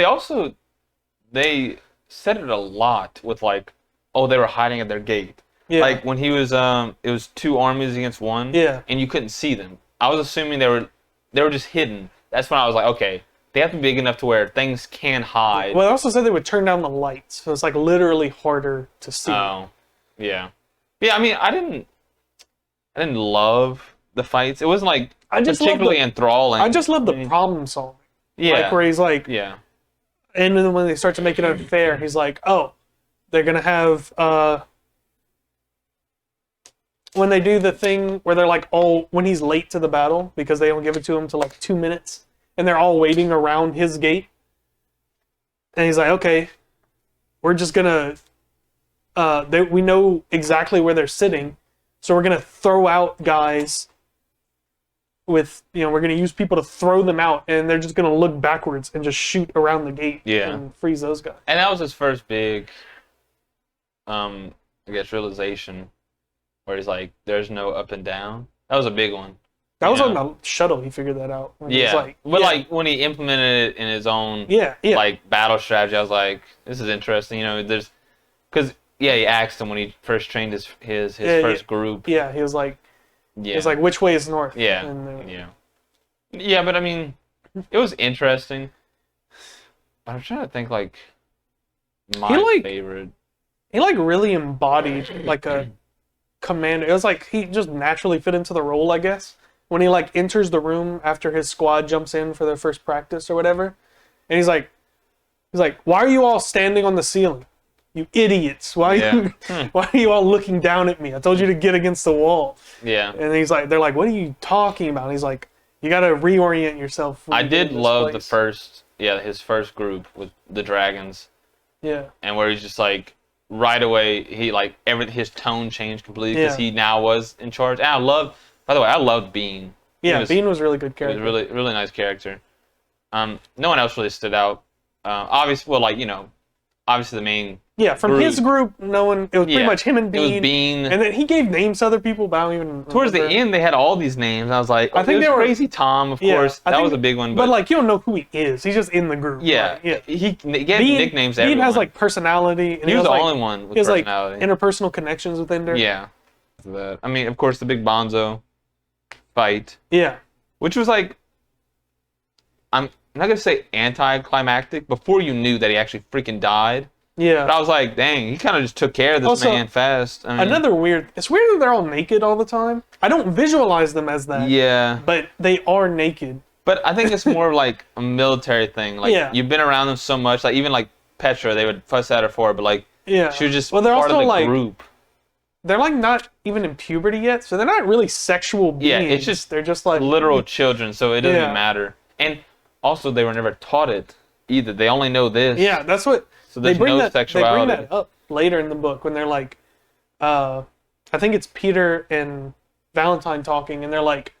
they said it a lot with like, oh, they were hiding at their gate. Yeah. Like when he was it was two armies against one. Yeah. And you couldn't see them. I was assuming they were just hidden. That's when I was like, okay, they have to be big enough to where things can hide. Well, they also said they would turn down the lights, so it's like literally harder to see. Oh, yeah, yeah. I mean, I didn't love the fights. It wasn't like I just love particularly the- enthralling. I just love the problem solving. yeah, Like where he's like, yeah, and then when they start to make it unfair, he's like, oh, they're gonna have when they do the thing where they're like all when he's late to the battle because they don't give it to him till like 2 minutes, and they're all waiting around his gate, and he's like, okay, we're just gonna we know exactly where they're sitting, so we're gonna throw out guys with, we're going to use people to throw them out, and they're just going to look backwards and just shoot around the gate and freeze those guys. And that was his first big, I guess, realization, where he's like, "There's no up and down." That was a big one. That was on the shuttle. He figured that out. When he was like, but like when he implemented it in his own, like battle strategy, I was like, "This is interesting." There's, because he asked him when he first trained his first group. Yeah, he was like, Yeah. He was like, which way is north? Yeah. Yeah, but I mean, it was interesting. But I'm trying to think like my favorite. He like really embodied like a commander. It was like he just naturally fit into the role, I guess. When he like enters the room after his squad jumps in for their first practice or whatever, and he's like, "Why are you all standing on the ceiling? You idiots! Why are you all looking down at me? I told you to get against the wall." Yeah. And they're like, "What are you talking about?" And he's like, "You got to reorient yourself." I did love the first, his first group with the dragons. Yeah. And where he's just like, right away, he like his tone changed completely because he now was in charge. And I loved Bean. Yeah, Bean was a really good character. He was really, really nice character. No one else really stood out. Obviously the main. Yeah, from group. his group, no one. It was pretty much him and Bean. It was Bean. And then he gave names to other people, but I don't even. Towards the end, they had all these names. I was like, I think they were Crazy Tom, of course. That was a big one. But like, you don't know who he is. He's just in the group. Yeah, right? Yeah. He gave nicknames to Bean everyone. has like personality. And he was the like, only one with he has personality. like interpersonal connections with Ender. Yeah. I mean, of course, the big Bonzo fight. Yeah. Which was like, I'm not gonna say anticlimactic. Before you knew that he actually freaking died. Yeah. But I was like, dang, he kind of just took care of this man fast. I mean, it's weird that they're all naked all the time. I don't visualize them as that. Yeah. But they are naked. But I think it's more like a military thing. Like, you've been around them so much. Like, even like Petra, they would fuss at her for it, but like, she was just they're part also of the group. They're like not even in puberty yet, so they're not really sexual beings. Yeah, it's just they're just like literal children, so it doesn't matter. And also, they were never taught it either. They only know this. Yeah, that's what. So there's no sexuality. They bring that up later in the book when they're like, I think it's Peter and Valentine talking, and they're like,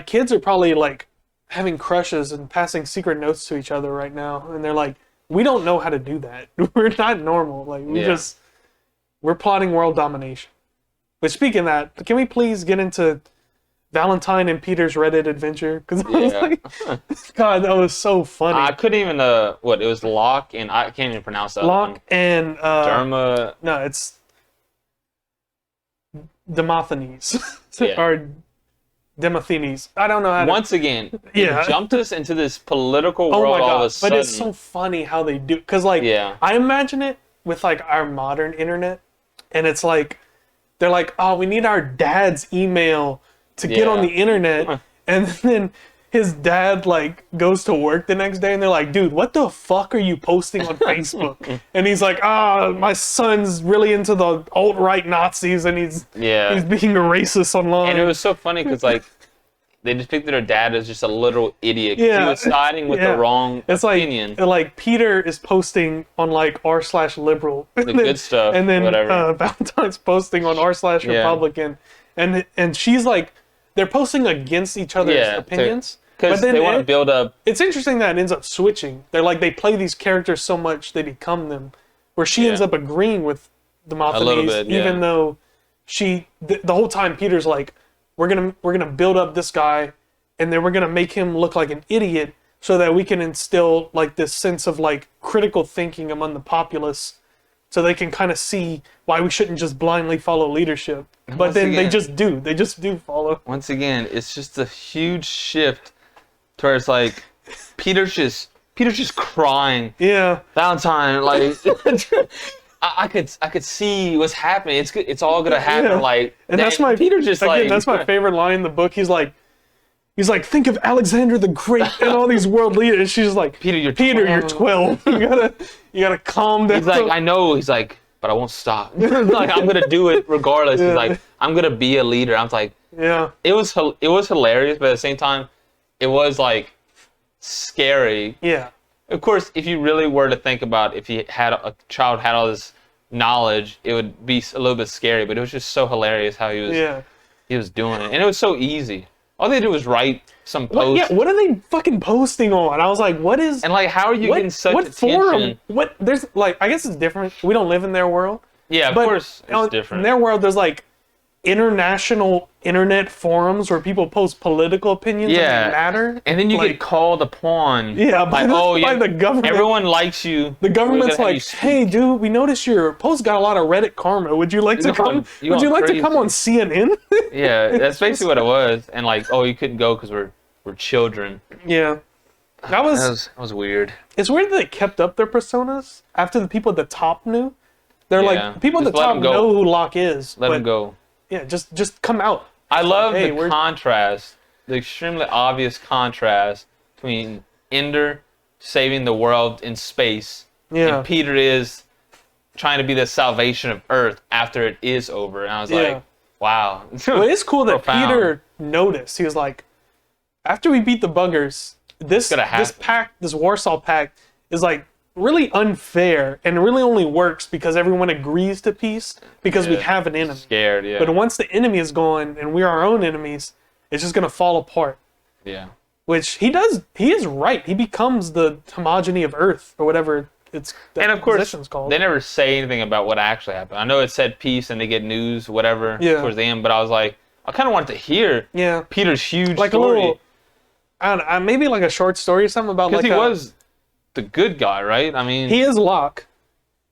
kids are probably like having crushes and passing secret notes to each other right now, and they're like, we don't know how to do that. We're not normal. Like we're plotting world domination. But speaking of that, can we please get into Valentine and Peter's Reddit adventure? Because I was like, God, that was so funny. I couldn't even, it was Locke and I can't even pronounce that Locke one. and... Derma... No, it's Demosthenes Yeah. or Demosthenes. I don't know how to. Once again, Yeah. it jumped us into this political Oh world my all of a god! sudden. But it's so funny how they do, because like Yeah. I imagine it with like our modern internet, and it's like they're like, oh, we need our dad's email to get on the internet, and then his dad like goes to work the next day, and they're like, dude, what the fuck are you posting on Facebook? And he's like, my son's really into the alt-right Nazis, and he's being a racist online. And it was so funny because like they depicted her dad as just a literal idiot. Yeah. He was siding with the wrong opinion. Like Peter is posting on like r/liberal, The good stuff, and then whatever. Valentine's posting on r/Republican, and she's like, they're posting against each other's opinions. Because they want to build up. It's interesting that it ends up switching. They're like, they play these characters so much they become them, where she ends up agreeing with Demosthenes, even though the whole time Peter's like, we're gonna build up this guy, and then we're gonna make him look like an idiot so that we can instill like this sense of like critical thinking among the populace, so they can kind of see why we shouldn't just blindly follow leadership. But then they just do follow. Once again, it's just a huge shift to where it's like Peter's just crying. Yeah. Valentine, like I could see what's happening. It's all gonna happen. Yeah. like, and that's my Peter just again, like that's my favorite line in the book. He's like, think of Alexander the Great and all these world leaders. And she's like, Peter, you're 12. you gotta calm down. He's like, I know. He's like, but I won't stop. Like, I'm gonna do it regardless. He's like, I'm gonna be a leader. I was like, yeah. It was hilarious, but at the same time, it was like scary. Yeah. Of course, if you really were to think about if a child had all this knowledge, it would be a little bit scary. But it was just so hilarious how he was doing it, and it was so easy. All they did was write some post. What are they fucking posting on? I was like, what is? And like, how are you getting such attention? Forum? There's like, I guess it's different. We don't live in their world. Yeah, of course it's different. In their world, there's like international internet forums where people post political opinions that matter. And then you get called upon. Yeah, by the government. Everyone likes you. The government's like, hey, dude, we noticed your post got a lot of Reddit karma. Would you like to come? Would you like to come on CNN? Yeah, that's basically what it was. And like, you couldn't go because we're children. Yeah, that was weird. It's weird that they kept up their personas after the people at the top knew. They're like, people at the top know who Locke is. Let them go. Yeah, just come out. I love the contrast, the extremely obvious contrast between Ender saving the world in space and Peter is trying to be the salvation of Earth after it is over. And I was like, wow. Well, it's cool that Peter noticed. He was like, after we beat the buggers, this pact, this Warsaw Pact, is like really unfair and really only works because everyone agrees to peace because we have an enemy. Scared, yeah. But once the enemy is gone and we're our own enemies, it's just gonna fall apart. Yeah. Which he does. He is right. He becomes the homogeny of Earth or whatever it's. And of course, called. They never say anything about what actually happened. I know it said peace and they get news, whatever, towards the end. But I was like, I kind of wanted to hear Peter's huge like story. A little, I don't know, maybe like a short story or something about like he was the good guy, right? I mean, he is Locke,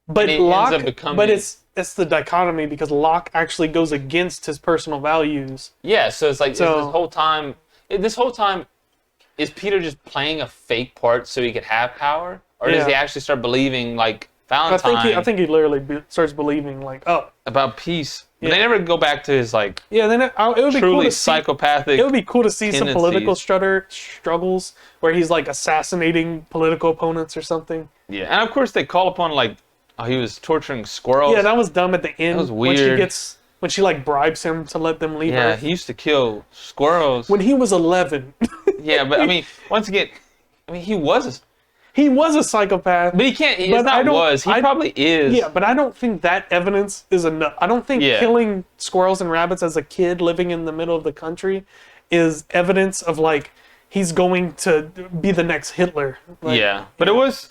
but Locke, ends up becoming... but it's the dichotomy because Locke actually goes against his personal values. Yeah, so it's like this whole time, is Peter just playing a fake part so he could have power, or does he actually start believing like Valentine? I think he literally starts believing like about peace. But they never go back to his like then it would be truly cool to psychopathic. It would be cool to see tendencies. some political struggles where he's like assassinating political opponents or something. Yeah, and of course they call upon like he was torturing squirrels. Yeah, that was dumb at the end. That was weird. When she like bribes him to let them leave Earth. Yeah, he used to kill squirrels. When he was 11. Yeah, but I mean, once again, he was a psychopath. But he can't. He probably is. Yeah, but I don't think that evidence is enough. I don't think killing squirrels and rabbits as a kid living in the middle of the country is evidence of like he's going to be the next Hitler. Like, but it was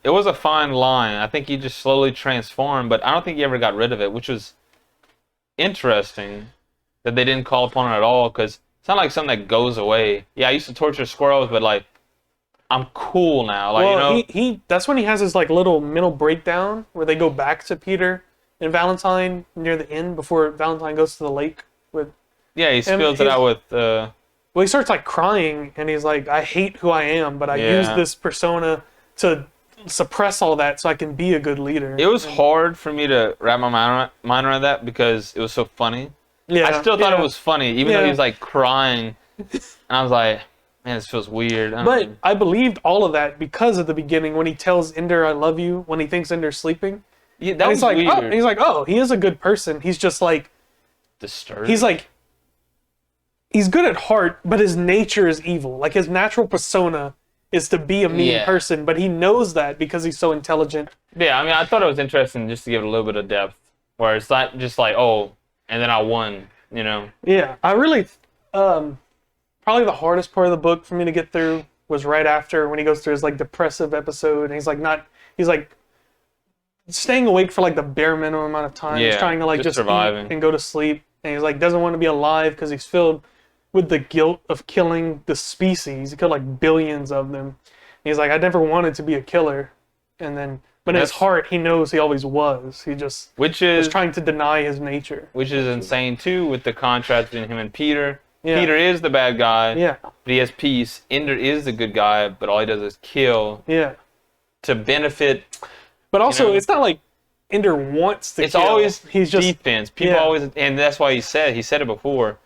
a fine line. I think he just slowly transformed, but I don't think he ever got rid of it, which was interesting that they didn't call upon it at all because it's not like something that goes away. Yeah, I used to torture squirrels, but like. I'm cool now, like well, he that's when he has his like little mental breakdown where they go back to Peter in Valentine near the end before Valentine goes to the lake with. Yeah, he And spills it out with. Well, he starts like crying, and he's like, "I hate who I am, but I use Yeah. this persona to suppress all that so I can be a good leader." It was And- hard for me to wrap my mind around that because it was so funny. Yeah, I still thought yeah. it was funny, even though Yeah. he was like crying, and I was like, "Man, this feels weird." I don't But know. I believed all of that because at the beginning when he tells Ender, "I love you," when he thinks Ender's sleeping, Yeah, that and was he's like, weird. "Oh," and he's like, "Oh, he is a good person. He's just like Disturbed. he's like." He's good at heart, but his nature is evil. Like his natural persona is to be a mean Yeah. person, but he knows that because he's so intelligent. Yeah, I mean, I thought it was interesting just to give it a little bit of depth, where it's not just like, oh, and then I won, you know? Yeah, I really, probably the hardest part of the book for me to get through was right after when he goes through his like depressive episode, and he's like staying awake for like the bare minimum amount of time. He's Yeah, trying to like just just surviving. eat and go to sleep, and he's like doesn't want to be alive because he's filled with the guilt of killing the species. He killed like billions of them. And he's like, I never wanted to be a killer, and then. But in his That's- heart, he knows he always was. He just Which was is trying to deny his nature. which is insane too, with the contrast between him and Peter. Yeah. Peter is the bad guy, Yeah, but he has peace. Ender is the good guy, but all he does is kill yeah. to benefit. But also, You know? it's not like Ender wants to It's kill. always he's just defense. People yeah. always, and that's why he said it before.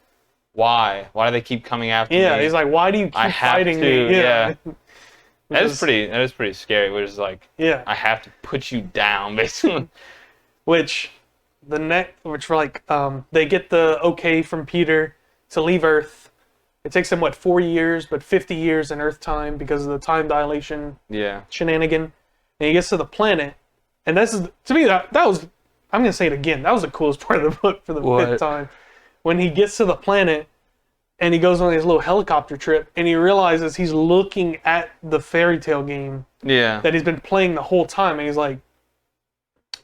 Why? Why do they keep coming after me? He's like, why do you keep I have fighting to, me? yeah. That Which is pretty scary. Which is like, Yeah, I have to put you down, basically. which they get the okay from Peter to leave Earth. It takes them 4 years, but 50 years in Earth time because of the time dilation Yeah. shenanigan. And he gets to the planet, and this is to me that was I'm gonna say it again. That was the coolest part of the book for the What? fifth time. When he gets to the planet and he goes on his little helicopter trip and he realizes he's looking at the fairy tale game Yeah. that he's been playing the whole time, and he's like,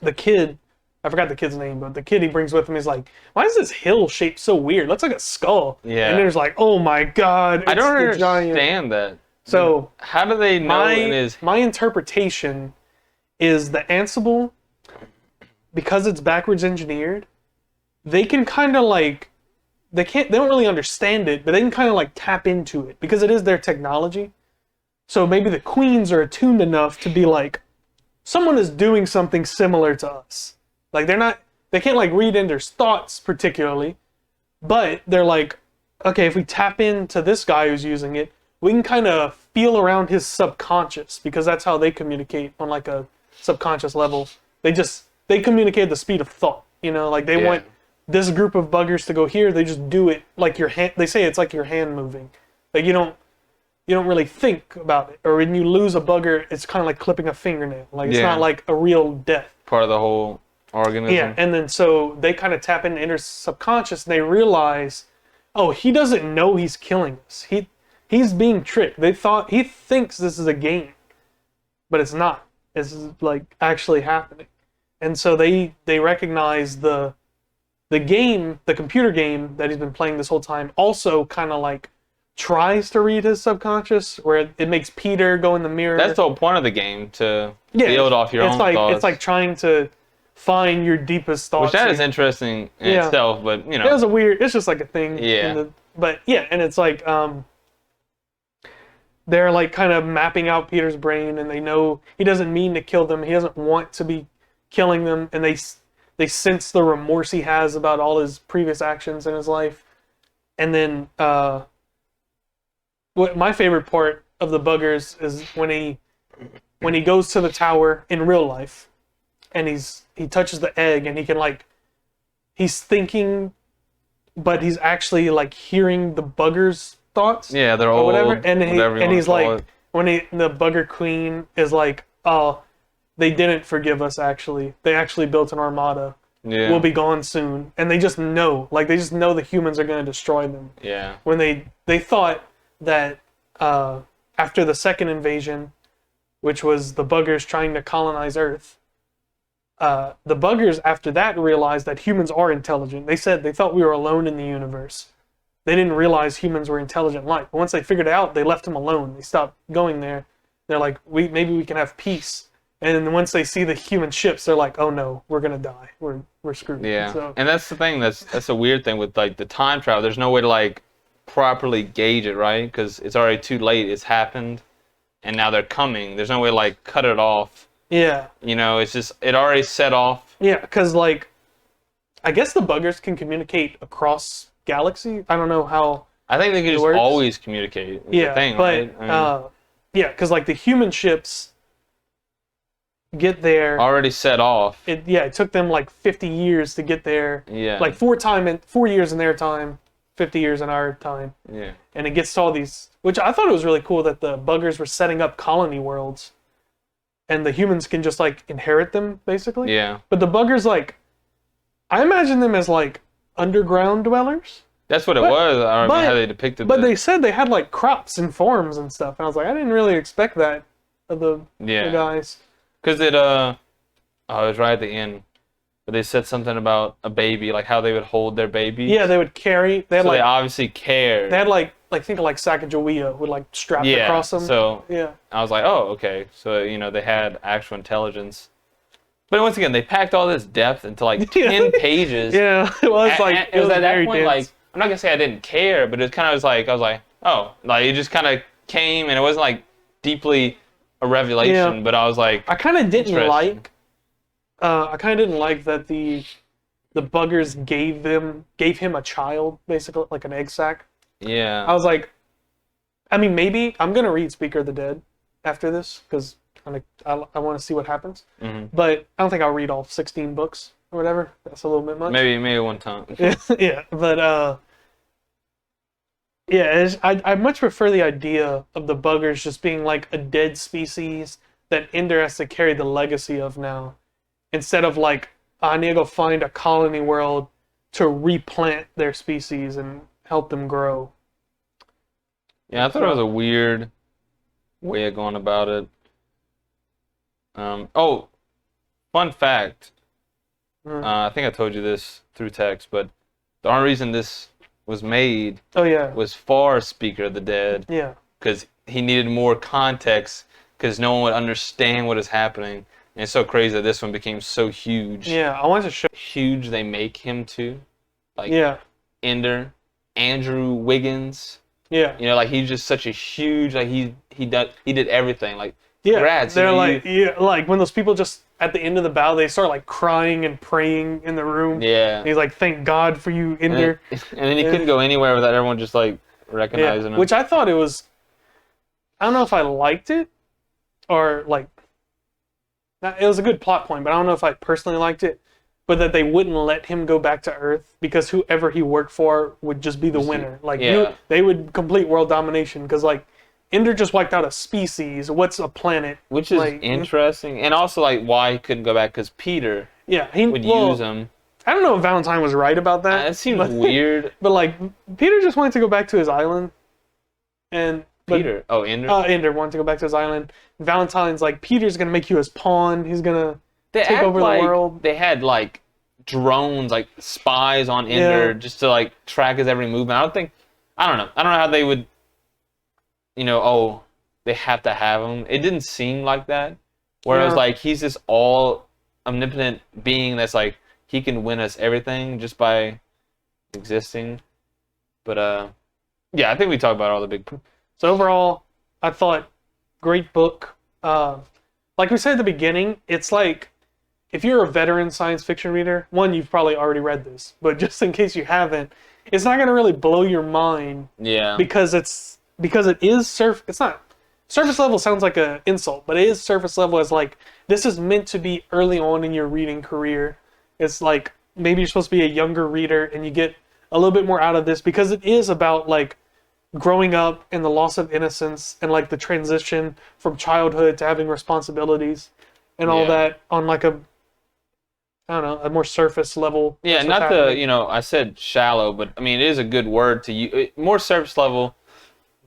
the kid, I forgot the kid's name, but the kid he brings with him is like, why is this hill shaped so weird? It looks like a skull. Yeah. And there's like, oh my god, it's I don't the giant. understand that. So How do they know it is? my interpretation is the Ansible, because it's backwards engineered, they can kind of like they don't really understand it, but they can kind of like tap into it because it is their technology. So maybe the queens are attuned enough to be like, someone is doing something similar to us. Like they can't like read Ender's thoughts particularly, but they're like, okay, if we tap into this guy who's using it, we can kind of feel around his subconscious, because that's how they communicate on like a subconscious level. They communicate at the speed of thought, like they Yeah. want this group of buggers to go here, they just do it like your hand. They say it's like your hand moving. Like you don't really think about it. Or when you lose a bugger, it's kind of like clipping a fingernail. Like it's Yeah. not like a real death. Part of the whole organism. Yeah, and then so they kind of tap into Ender's subconscious and they realize, oh, he doesn't know he's killing us. He's being tricked. He thinks this is a game, but it's not. It's like actually happening. And so they recognize the game, the computer game that he's been playing this whole time, also kind of like tries to read his subconscious, where it makes Peter go in the mirror. That's the whole point of the game, to build off your own thoughts. It's like trying to find your deepest thoughts. Which that is interesting in Yeah. itself, but It was it's just like a thing. Yeah. But yeah, and it's like they're like kind of mapping out Peter's brain, and they know he doesn't mean to kill them. He doesn't want to be killing them, and they sense the remorse he has about all his previous actions in his life. And then what my favorite part of the buggers is when he goes to the tower in real life, and he touches the egg, and he can like he's thinking, but he's actually like hearing the buggers' thoughts. yeah, they're Or old, whatever, and whatever you he's wanna call like, it. when the bugger queen is like, oh, they didn't forgive us. Actually, they actually built an armada. Yeah. We'll be gone soon, and they just know, the humans are going to destroy them. Yeah. When they thought that after the second invasion, which was the buggers trying to colonize Earth, the buggers after that realized that humans are intelligent. They said they thought we were alone in the universe. They didn't realize humans were intelligent life. But once they figured it out, they left them alone. They stopped going there. They're like, maybe we can have peace. And once they see the human ships, they're like, "Oh no, we're gonna die. We're screwed." Yeah, So, and that's the thing. That's a weird thing with like the time travel. There's no way to like properly gauge it, right? Because it's already too late. It's happened, and now they're coming. There's no way to like cut it off. yeah, You know, it's just it already set off. yeah, because like, I guess the buggers can communicate across galaxy. I don't know how. I think they can just works. always communicate. Is Yeah, the thing, but right? I mean, yeah, because like the human ships get there. already set off. It took them like 50 years to get there. Yeah. Like 4 years in their time, 50 years in our time. Yeah. And it gets to all these, which I thought it was really cool that the buggers were setting up colony worlds, and the humans can just like inherit them basically. Yeah. But the buggers, like, I imagine them as like underground dwellers. That's what it was. I don't know but- how they depicted But it. they said they had like crops and farms and stuff, and I was like, I didn't really expect that of the Yeah. guys. Because it it was right at the end. But they said something about a baby, like how they would hold their baby. Yeah, they would carry. They had So like they obviously cared. they had like think of like Sacagawea would like strap yeah. across them. So Yeah. I was like, oh, okay. So, you know, they had actual intelligence. But once again, they packed all this depth into like 10 pages. Yeah, it was like And it was at that very point, dense. like, I'm not gonna say I didn't care, but it kind of was like, I was like, oh, like it just kind of came, and it wasn't like deeply a revelation, Yeah. but I was like, I kind of didn't interesting. like. I kind of didn't like that the buggers gave him a child, basically like an egg sac. yeah, I was like, I mean, maybe I'm gonna read Speaker of the Dead after this because I want to see what happens. Mhm. But I don't think I'll read all 16 books or whatever. That's a little bit much. maybe one time. Yeah, but yeah, I much prefer the idea of the buggers just being like a dead species that Ender has to carry the legacy of now, instead of like, I need to go find a colony world to replant their species and help them grow. Yeah, I thought it was a weird way of going about it. Oh, fun fact. I think I told you this through text, but the only reason this was made Oh yeah, was for Speaker of the Dead, yeah, because he needed more context, because no one would understand what is happening. And it's so crazy that this one became so huge. yeah. I wanted to show. Huge they make him to. Like Yeah, Ender, Andrew Wiggins. yeah, You know, like he's just such a huge, like he did everything. Like, yeah. congrats, They're you know, like, yeah, like when those people just at the end of the battle, they start like crying and praying in the room. yeah. And he's like, "Thank God for you, And Ender." then, and then he couldn't go anywhere without everyone just like recognizing him. Which I thought it was. I don't know if I liked it, or like. It was a good plot point, but I don't know if I personally liked it. But that they wouldn't let him go back to Earth because whoever he worked for would just be the winner. Like yeah. they would complete world domination because like Ender just wiped out a species. What's a planet? Which is like, interesting, and also like why he couldn't go back, because Peter Yeah, he would use him. I don't know if Valentine was right about that. It seems but, weird. But like Peter just wanted to go back to his island, and Peter, Ender. Ender wanted to go back to his island. Valentine's like, Peter's gonna make you his pawn. He's gonna They take act over like the world. They had like drones, like spies on Ender, Yeah. just to like track his every movement. I don't know how they would, they have to have him. It didn't seem like that. Whereas Yeah. like he's this all omnipotent being that's like he can win us everything just by existing. But yeah, I think we talked about all the big. So overall, I thought great book. Like we said at the beginning, it's like if you're a veteran science fiction reader, one, you've probably already read this, but just in case you haven't, it's not going to really blow your mind Yeah. because it is it's not surface level sounds like an insult, but it is surface level as like this is meant to be early on in your reading career. It's like maybe you're supposed to be a younger reader and you get a little bit more out of this because it is about like growing up and the loss of innocence and like the transition from childhood to having responsibilities and all Yeah. that on like a a more surface level. Yeah, That's not what's happening. I said shallow, but I mean, it is a good word to use. More surface level,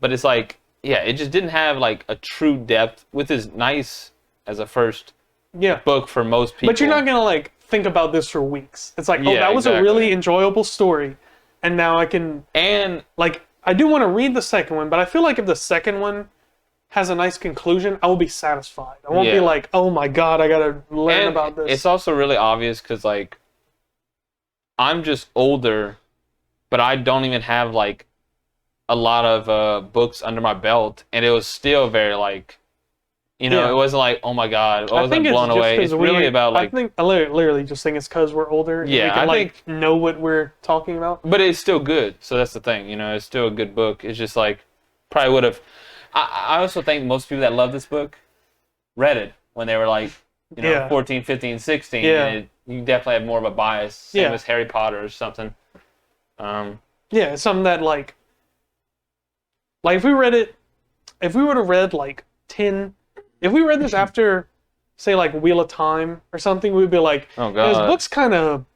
but it's like, yeah, it just didn't have like a true depth, which is nice as a first Yeah. book for most people. But you're not gonna like think about this for weeks. It's like, oh, Yeah, that was a exactly. really enjoyable story, and now I can And like I do want to read the second one, but I feel like if the second one has a nice conclusion, I will be satisfied. I won't be Yeah. like, oh my god, I gotta learn And about this. it's also really obvious because like I'm just older, but I don't even have like a lot of books under my belt, and it was still very like, Yeah. it wasn't like, oh my god, I I wasn't think it's blown just away. because It's really about like, I literally just think it's because we're older. And Yeah, we can, I like, think- know what we're talking about. but it's still good. So that's the thing, it's still a good book. It's just like probably would have. I also think most people that love this book read it when they were like, Yeah. 14, 15, 16. Yeah. And you definitely have more of a bias. Same Yeah. as Harry Potter or something. Yeah, it's something that like if we read it, if we would have read like 10, if we read this after, say, like Wheel of Time or something, we'd be like, Oh this god. book's kind of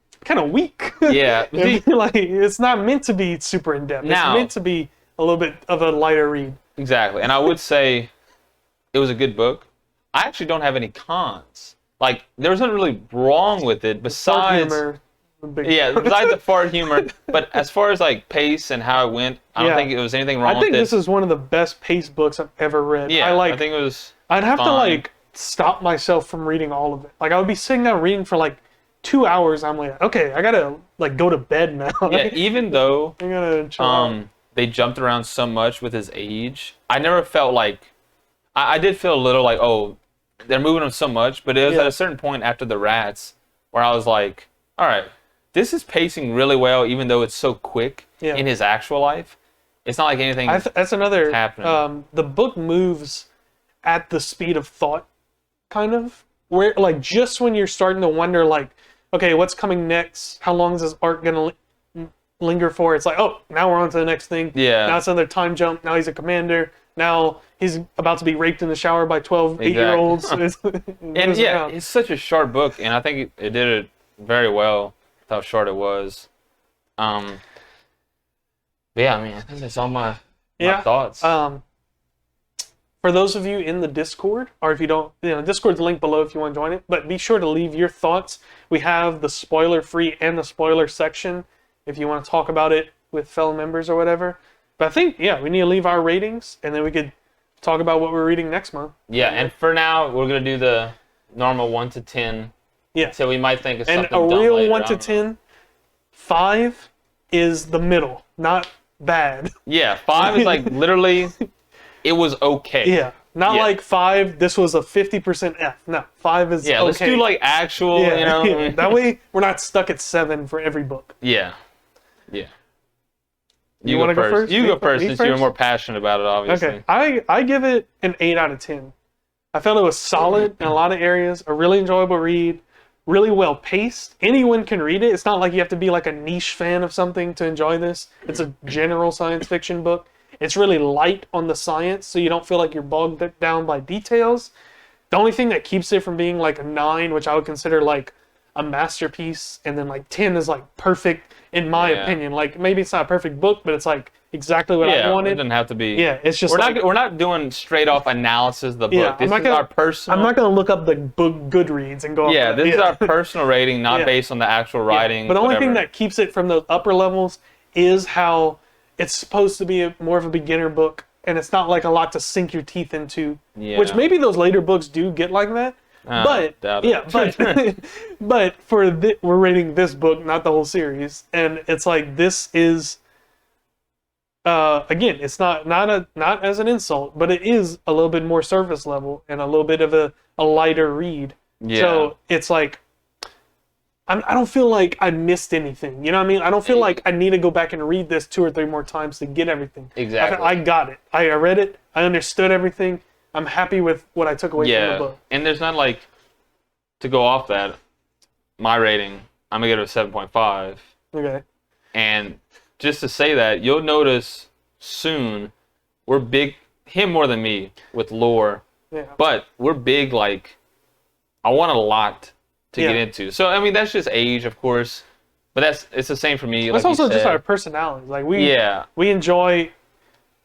weak. Yeah. It'd be like, it's not meant to be super in depth. Now- It's meant to be a little bit of a lighter read. Exactly. And I would say it was a good book. I actually don't have any cons. Like, there was nothing really wrong with it Fart besides. humor, the big- Yeah, besides the fart humor. But as far as like pace and how it went, I don't Yeah. think it was anything wrong I think with this is one of the best paced books I've ever read. Yeah, I think it was. I'd have to fine. like stop myself from reading all of it. Like I would be sitting down reading for like 2 hours. I'm like, okay, I gotta like go to bed now. Yeah, even though I gotta chill out. they jumped around so much with his age, I never felt like. I did feel a little like, oh, they're moving him so much, but it was Yeah. at a certain point after the rats where I was like, all right, this is pacing really well, even though it's so quick Yeah. in his actual life. It's not like anything. That's another. happening. The book moves at the speed of thought, kind of. Where like just when you're starting to wonder, like, okay, what's coming next? How long is this arc gonna linger for? It's like, oh, now we're on to the next thing. Yeah. Now it's another time jump. Now he's a commander. Now he's about to be raped in the shower by 12 8-year-olds. And yeah, it's such a short book, and I think it did it very well with how short it was. But yeah, I mean, I think that's all my thoughts. For those of you in the Discord, or if you don't, Discord's linked below if you want to join it, but be sure to leave your thoughts. We have the spoiler-free and the spoiler section if you want to talk about it with fellow members or whatever. But I think, we need to leave our ratings, and then we could talk about what we're reading next month. Yeah, and for now, we're going to do the normal 1 to 10. Yeah. So we might think of And something a dumb real later, 1 I to don't know. 10, 5 is the middle, not bad. Yeah, 5 is like literally, it was okay. Yeah. Not Yeah. like 5, this was a 50% F. No, 5 is Yeah, okay. let's do like actual, yeah. That way, we're not stuck at 7 for every book. Yeah. Yeah. You wanna go first? You Me go first me since you're first? more passionate about it, obviously. Okay, I give it an 8 out of 10. I felt it was solid in a lot of areas, a really enjoyable read, really well paced. Anyone can read it. It's not like you have to be like a niche fan of something to enjoy this. It's a general science fiction book. It's really light on the science, so you don't feel like you're bogged down by details. The only thing that keeps it from being like a 9, which I would consider like a masterpiece, and then like 10 is like perfect in my Yeah. opinion. Like maybe it's not a perfect book, but it's like exactly what I Yeah, it wanted. doesn't have to be. Yeah, it's just We're like, not doing straight off analysis of the book. Yeah, This is our personal. I'm not gonna look up the book Goodreads and go. off Yeah, of this that. is our personal rating, not Yeah. based on the actual writing. But the only thing whatever. that keeps it from those upper levels is how it's supposed to be more of a beginner book, and it's not like a lot to sink your teeth into. Yeah. Which maybe those later books do get like that. But doubt it. yeah, but we're rating this book, not the whole series, and it's like this is. Again, it's not as an insult, but it is a little bit more surface level and a little bit of a lighter read. Yeah. So it's like, I don't feel like I missed anything. You know what I mean? I don't feel like I need to go back and read this 2 or 3 more times to get everything. Exactly. I got it. I read it. I understood everything. I'm happy with what I took away from the book. And there's not like, to go off that, my rating, I'm gonna give it a 7.5. Okay. And just to say that, you'll notice soon we're big, him more than me with lore, Yeah. but we're big like, I want a lot to Yeah. get into. So I mean that's just age, of course, but it's the same for me. It's like you also just said. our personalities. Like we enjoy.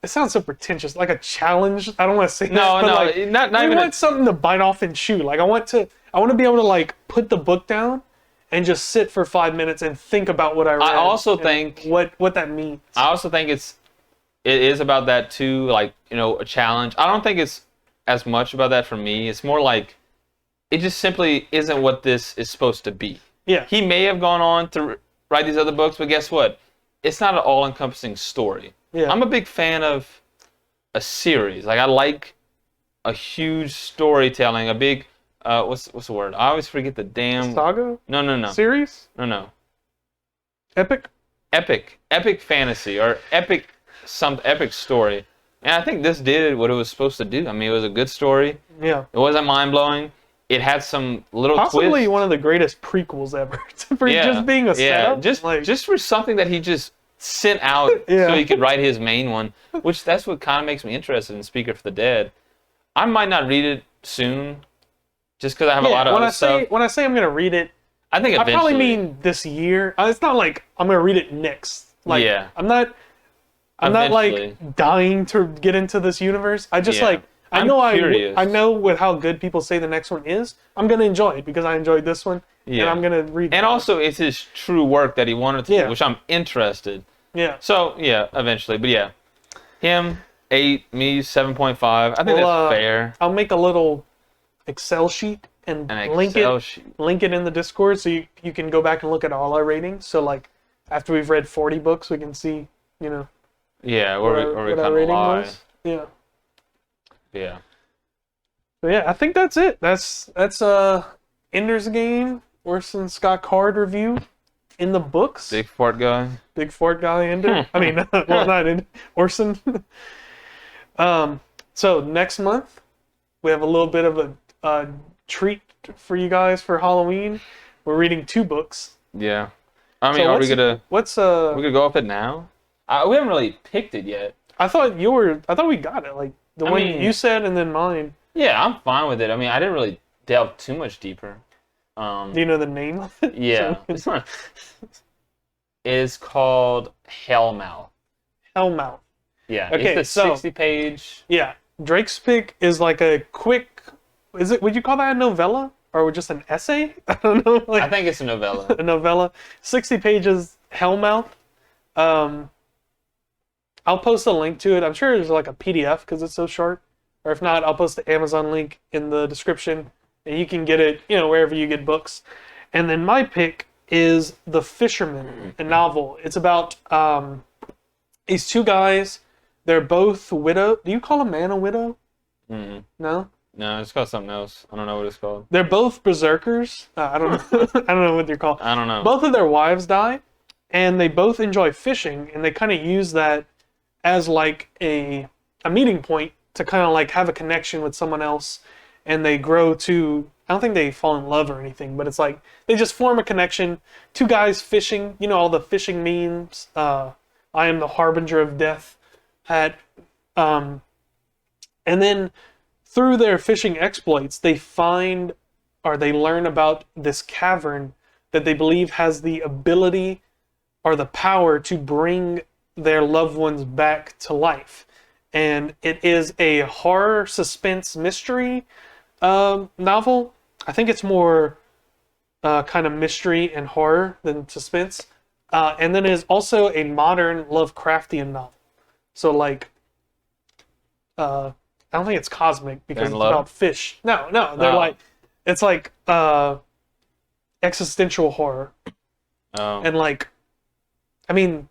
It sounds so pretentious, like a challenge. I don't want to say that. No, but no, like, not we even. want something to bite off and chew. Like I want to be able to like put the book down and just sit for 5 minutes and think about what I read. I also and think what that means. I also think it's it is about that too, like, a challenge. I don't think it's as much about that for me. It's more like it just simply isn't what this is supposed to be. Yeah. He may have gone on to write these other books, but guess what? It's not an all-encompassing story. Yeah. I'm a big fan of a series. Like, I like a huge storytelling, a big what's the word? I always forget the damn Saga? No. Series? No. Epic? Epic fantasy or epic story. And I think this did what it was supposed to do. I mean, it was a good story. Yeah. It wasn't mind-blowing. It had some little Possibly twists. one of the greatest prequels ever. For just being a setup. Just for something that he just sent out so he could write his main one, which that's what kind of makes me interested in Speaker for the Dead. I might not read it soon, just because I have a lot of other stuff. When I say I'm going to read it, I think eventually. I probably mean this year. It's not like I'm going to read it next. Like, yeah. I'm not like dying to get into this universe. I just I know with how good people say the next one is, I'm going to enjoy it because I enjoyed this one. Yeah. And I'm going to read it. And also, it's his true work that he wanted to do, which I'm interested. Yeah. So, yeah, eventually. But yeah, him, 8, me, 7.5. I think that's fair. I'll make a little Excel sheet and link it in the Discord so you can go back and look at all our ratings. So, like, after we've read 40 books, we can see, Yeah, where we kind of lie. Was. Yeah. Yeah. So yeah, I think that's it. That's Ender's Game, Orson Scott Card review in the books. Big fart guy, Ender. I mean, well, not Ender, Orson. So next month we have a little bit of a treat for you guys for Halloween. We're reading 2 books. Yeah. I mean, are we gonna? We gonna go off it now? We haven't really picked it yet. I thought we got it. Like the one you said, and then mine. Yeah, I'm fine with it. I mean, I didn't really delve too much deeper. Do you know the name of it? Yeah. It's called Hellmouth. Hellmouth. Yeah. Okay, it's the 60-page. Yeah. Drake's pick is like a quick. Would you call that a novella or just an essay? I don't know. I think it's a novella. A novella. 60 pages. Hellmouth. I'll post a link to it. I'm sure there's like a PDF because it's so short. Or if not, I'll post the Amazon link in the description. And you can get it, wherever you get books. And then my pick is The Fisherman, a novel. It's about these 2 guys. They're both widow. Do you call a man a widow? Mm-hmm. No? No, it's called something else. I don't know what it's called. They're both berserkers. I don't know. I don't know what they're called. I don't know. Both of their wives die. And they both enjoy fishing. And they kind of use that as like a meeting point to kind of like have a connection with someone else, and they grow to, I don't think they fall in love or anything, but it's like they just form a connection. 2 guys fishing, all the fishing memes, I am the harbinger of death hat, and then through their fishing exploits they learn about this cavern that they believe has the ability or the power to bring their loved ones back to life. And it is a horror, suspense, mystery novel. I think it's more kind of mystery and horror than suspense. And then it is also a modern Lovecraftian novel. So like, I don't think it's cosmic because it's about fish. No, they're it's like existential horror. Oh. And like, I mean,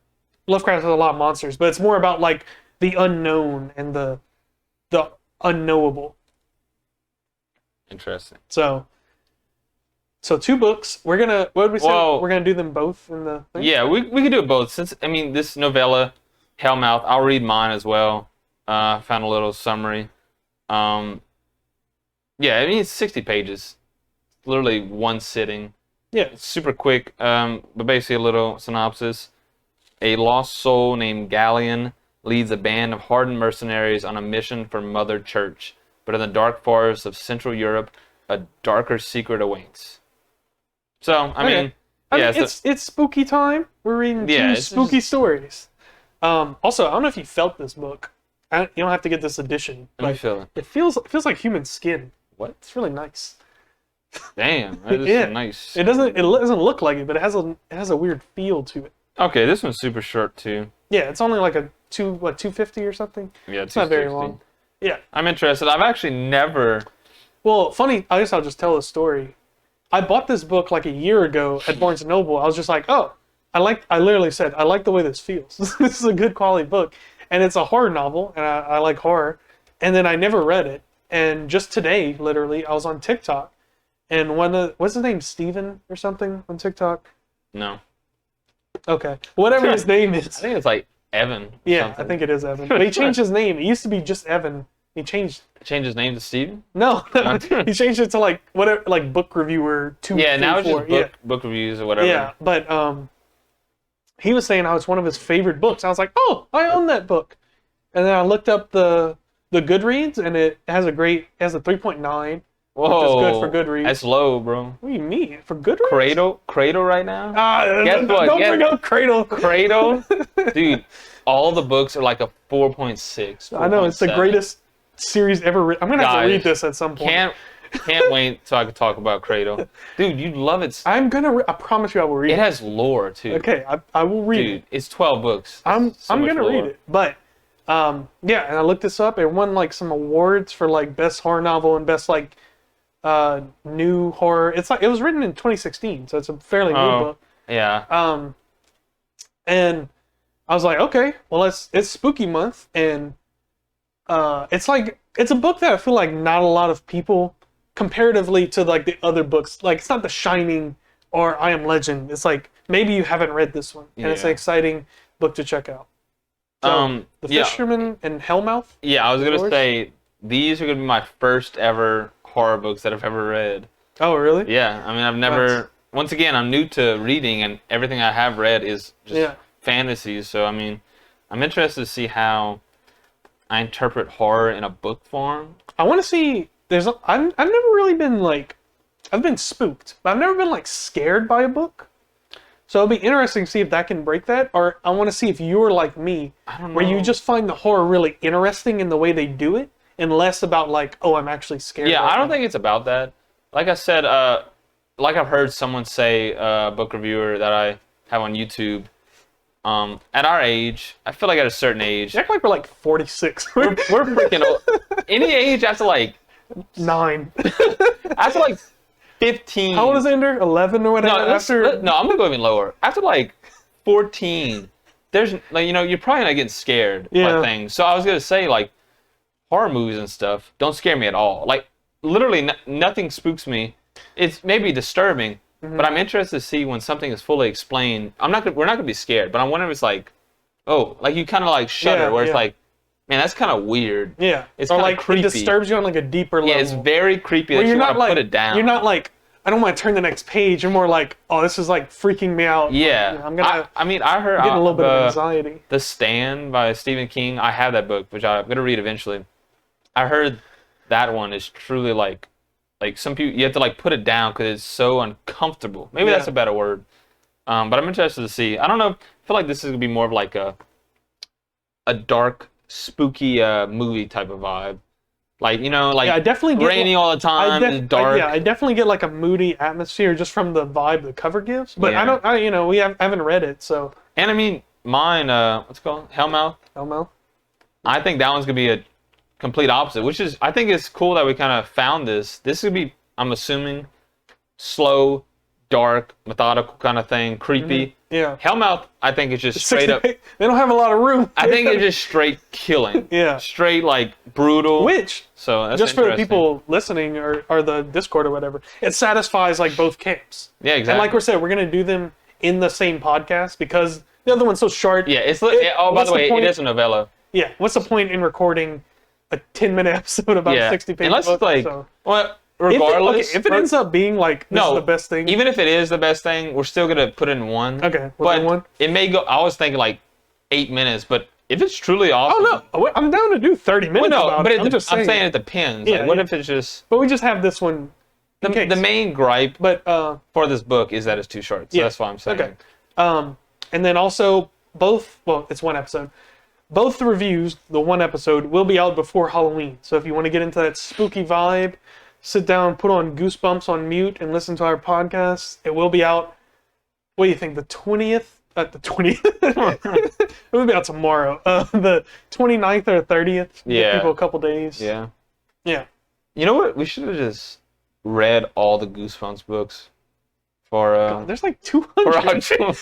Lovecraft has a lot of monsters, but it's more about like the unknown and the unknowable. Interesting. So 2 books. We're gonna we're gonna do them both in the thing? Yeah, we can do it both. Since this novella, Hellmouth, I'll read mine as well. I found a little summary. Yeah, it's 60 pages. Literally one sitting. Yeah. It's super quick. But basically a little synopsis. A lost soul named Galleon leads a band of hardened mercenaries on a mission for Mother Church. But in the dark forests of Central Europe, a darker secret awaits. So, I mean, it's spooky time. We're reading 2 spooky stories. Also, I don't know if you felt this book. You don't have to get this edition. Let me feel it. It feels like human skin. What? It's really nice. Damn, that is nice. It doesn't look like it, but it has a weird feel to it. Okay, this one's super short too. Yeah, it's only like a 250 or something. Yeah, It's not very long. Yeah. I'm interested. I've actually never. Well, funny. I guess I'll just tell a story. I bought this book like a year ago at Barnes & Noble. I was just like, oh, I literally said, I like the way this feels. This is a good quality book. And it's a horror novel, and I like horror. And then I never read it. And just today, literally, I was on TikTok. And what's his name? Steven or something on TikTok? No. Okay. Whatever his name is. I think it's like Evan. Yeah, I think it is Evan. But he changed his name. It used to be just Evan. He changed his name to Steven? No, he changed it to like whatever, like book reviewer 2. Yeah, now it's 4. just book reviews or whatever. Yeah, but he was saying how it's one of his favorite books. I was like, oh, I own that book. And then I looked up the Goodreads, and it has a 3.9. Whoa, which is good for Goodreads. That's low, bro. What do you mean for Goodreads? Cradle right now. Guess what? Don't bring up Cradle. Cradle, dude. All the books are like a 4.6. I know it's the greatest series ever written. I'm gonna have to read this at some point. Can't wait till I can talk about Cradle. Dude, you'd love it. I'm gonna. I promise you, I will read it. It has lore too. Okay, I will read it. Dude, it's 12 books. I'm gonna read it. But yeah, and I looked this up. It won like some awards for like best horror novel and best like new horror. It's like it was written in 2016, so it's a fairly new book. Yeah. And I was like, okay, well it's spooky month, and it's a book that I feel like not a lot of people, comparatively to like the other books, like it's not The Shining or I Am Legend. It's like maybe you haven't read this one, and it's an exciting book to check out. So, The Fisherman and Hellmouth. Yeah, I was gonna say these are gonna be my first ever horror books that I've ever read. Oh, really? Yeah, I mean I've never. Once again, I'm new to reading, and everything I have read is just fantasies. So I mean, I'm interested to see how I interpret horror in a book form. I want to see. I've never really been like, I've been spooked, but I've never been like scared by a book. So it'll be interesting to see if that can break that, or I want to see if you're like me, where you just find the horror really interesting in the way they do it, and less about like, oh, I'm actually scared. Yeah, I don't think it's about that. Like I said, like I've heard someone say, a book reviewer that I have on YouTube. At our age, I feel like at a certain age, you act like we're like 46. we're freaking old. Any age after like 9. After like 15. How old is Ender? 11 or whatever. No, I'm gonna go even lower. After like 14, there's like you're probably not getting scared by things. So I was gonna say like horror movies and stuff don't scare me at all. Like literally nothing spooks me. It's maybe disturbing. But I'm interested to see when something is fully explained. We're not gonna be scared, but I'm wondering if it's like, oh, like you kind of like shudder, where it's like, man, that's kind of weird. Yeah, it's or kind of like creepy. It disturbs you on like a deeper level. Yeah, it's very creepy. Where that you want to put it down. You're not like, I don't want to turn the next page. You're more like, oh, this is like freaking me out. Yeah, I'm gonna. I heard getting a little bit of anxiety. The Stand by Stephen King. I have that book, which I'm gonna read eventually. I heard that one is truly like some people, you have to like put it down because it's so uncomfortable. Maybe that's a better word. But I'm interested to see. I don't know. I feel like this is gonna be more of like a dark, spooky movie type of vibe. Like like I definitely get rainy all the time and dark. I definitely get like a moody atmosphere just from the vibe the cover gives. But we haven't read it, so. And I mean, mine, what's it called? Hellmouth. Hellmouth. I think that one's gonna be a complete opposite, which is, I think it's cool that we kind of found this. This would be, I'm assuming, slow, dark, methodical kind of thing, creepy. Yeah. Hellmouth, I think it's just straight up. They don't have a lot of room. I think it's just straight killing. Yeah. Straight like brutal. Which, so that's just for the people listening or the Discord or whatever, it satisfies like both camps. Yeah, exactly. And like we said, we're gonna do them in the same podcast because the other one's so short. Yeah, by the way, it is a novella. Yeah. What's the point in recording a 10-minute episode about a 60-page unless book? It's like, well, regardless. If it ends up being like, this is the best thing. Even if it is the best thing, we're still going to put it in one. Okay, we'll do one. It may go, I was thinking like 8 minutes, but if it's truly awesome. Oh, no. I'm down to do 30 minutes about it. I'm saying it depends. Yeah, like, what if it's just... But we just have this one in case. The main gripe for this book is that it's too short. So that's what I'm saying. Okay. And then also, it's one episode. Both the reviews, the one episode, will be out before Halloween. So if you want to get into that spooky vibe, sit down, put on Goosebumps on mute, and listen to our podcast. It will be out, what do you think, the 20th at the 20th. It will be out tomorrow. The 29th or 30th. Give Yeah. people a couple days. Yeah. Yeah. You know what? We should have just read all the Goosebumps books for There's like 200.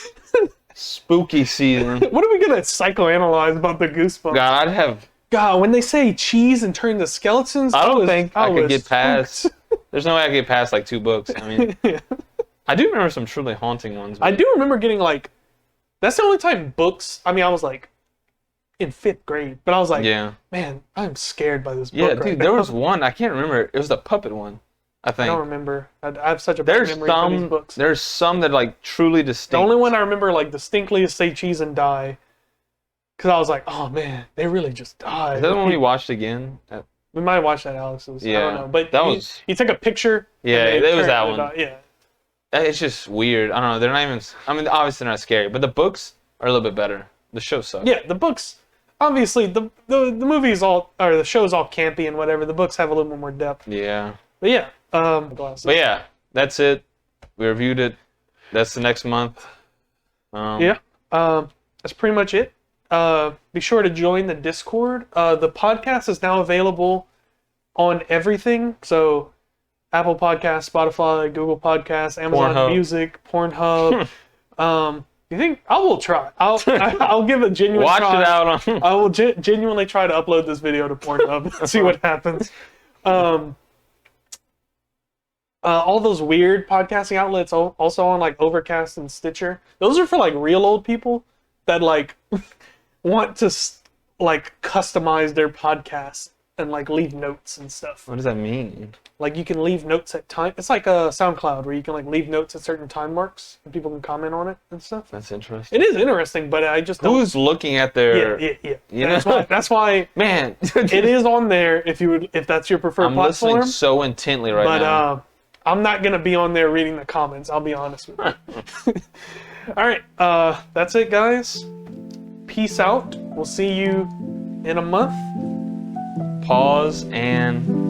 spooky season. What are we gonna psychoanalyze about the Goosebumps? God, I'd have. God, when they say cheese and turn to skeletons, I don't think I could was get past. spooked. There's no way I could get past like 2 books. I mean, Yeah. I do remember some truly haunting ones. I but- do remember getting like, that's the only time books. I mean, I was like in 5th grade, but I was like, Yeah. man, I'm scared by this book. Yeah, right dude. now. There was one I can't remember. It was the puppet one. I I think. don't remember. I have such a bad There's memory for these some. books. There's some that like truly The distinct. only one I remember like distinctly is Say Cheese and Die, because I was like, oh man, they really just died. Is that the one we watched again? We might watch that, Alex. I don't Yeah, know, but that you, was- you took a picture. Yeah, and they it was that turned one. Yeah. It's just weird. I don't know. They're not even. I mean, obviously they're not scary, but the books are a little bit better. The show sucks. Yeah, the books. Obviously, the movie's all or the show's all campy and whatever. The books have a little bit more depth. Yeah. But yeah, But yeah, that's it. We reviewed it. That's the next month. Yeah, that's pretty much it. Be sure to join the Discord. The podcast is now available on everything. So Apple Podcasts, Spotify, Google Podcasts, Amazon Pornhub. Music, Pornhub. You think I will try? I'll give a genuine Watch try. it out on. I will genuinely try to upload this video to Pornhub and see what happens. All those weird podcasting outlets also on like Overcast and Stitcher. Those are for like real old people that like want to like customize their podcast and like leave notes and stuff. What does that mean? Like you can leave notes at time. It's like a SoundCloud where you can like leave notes at certain time marks and people can comment on it and stuff. That's interesting. It is interesting, but I just don't. Who's looking at their? Yeah. You That's know? why. That's why Man, it is on there if that's your preferred I'm platform. listening so intently right But now. I'm not gonna be on there reading the comments. I'll be honest with you. All right, that's it, guys. Peace out. We'll see you in a month. Pause and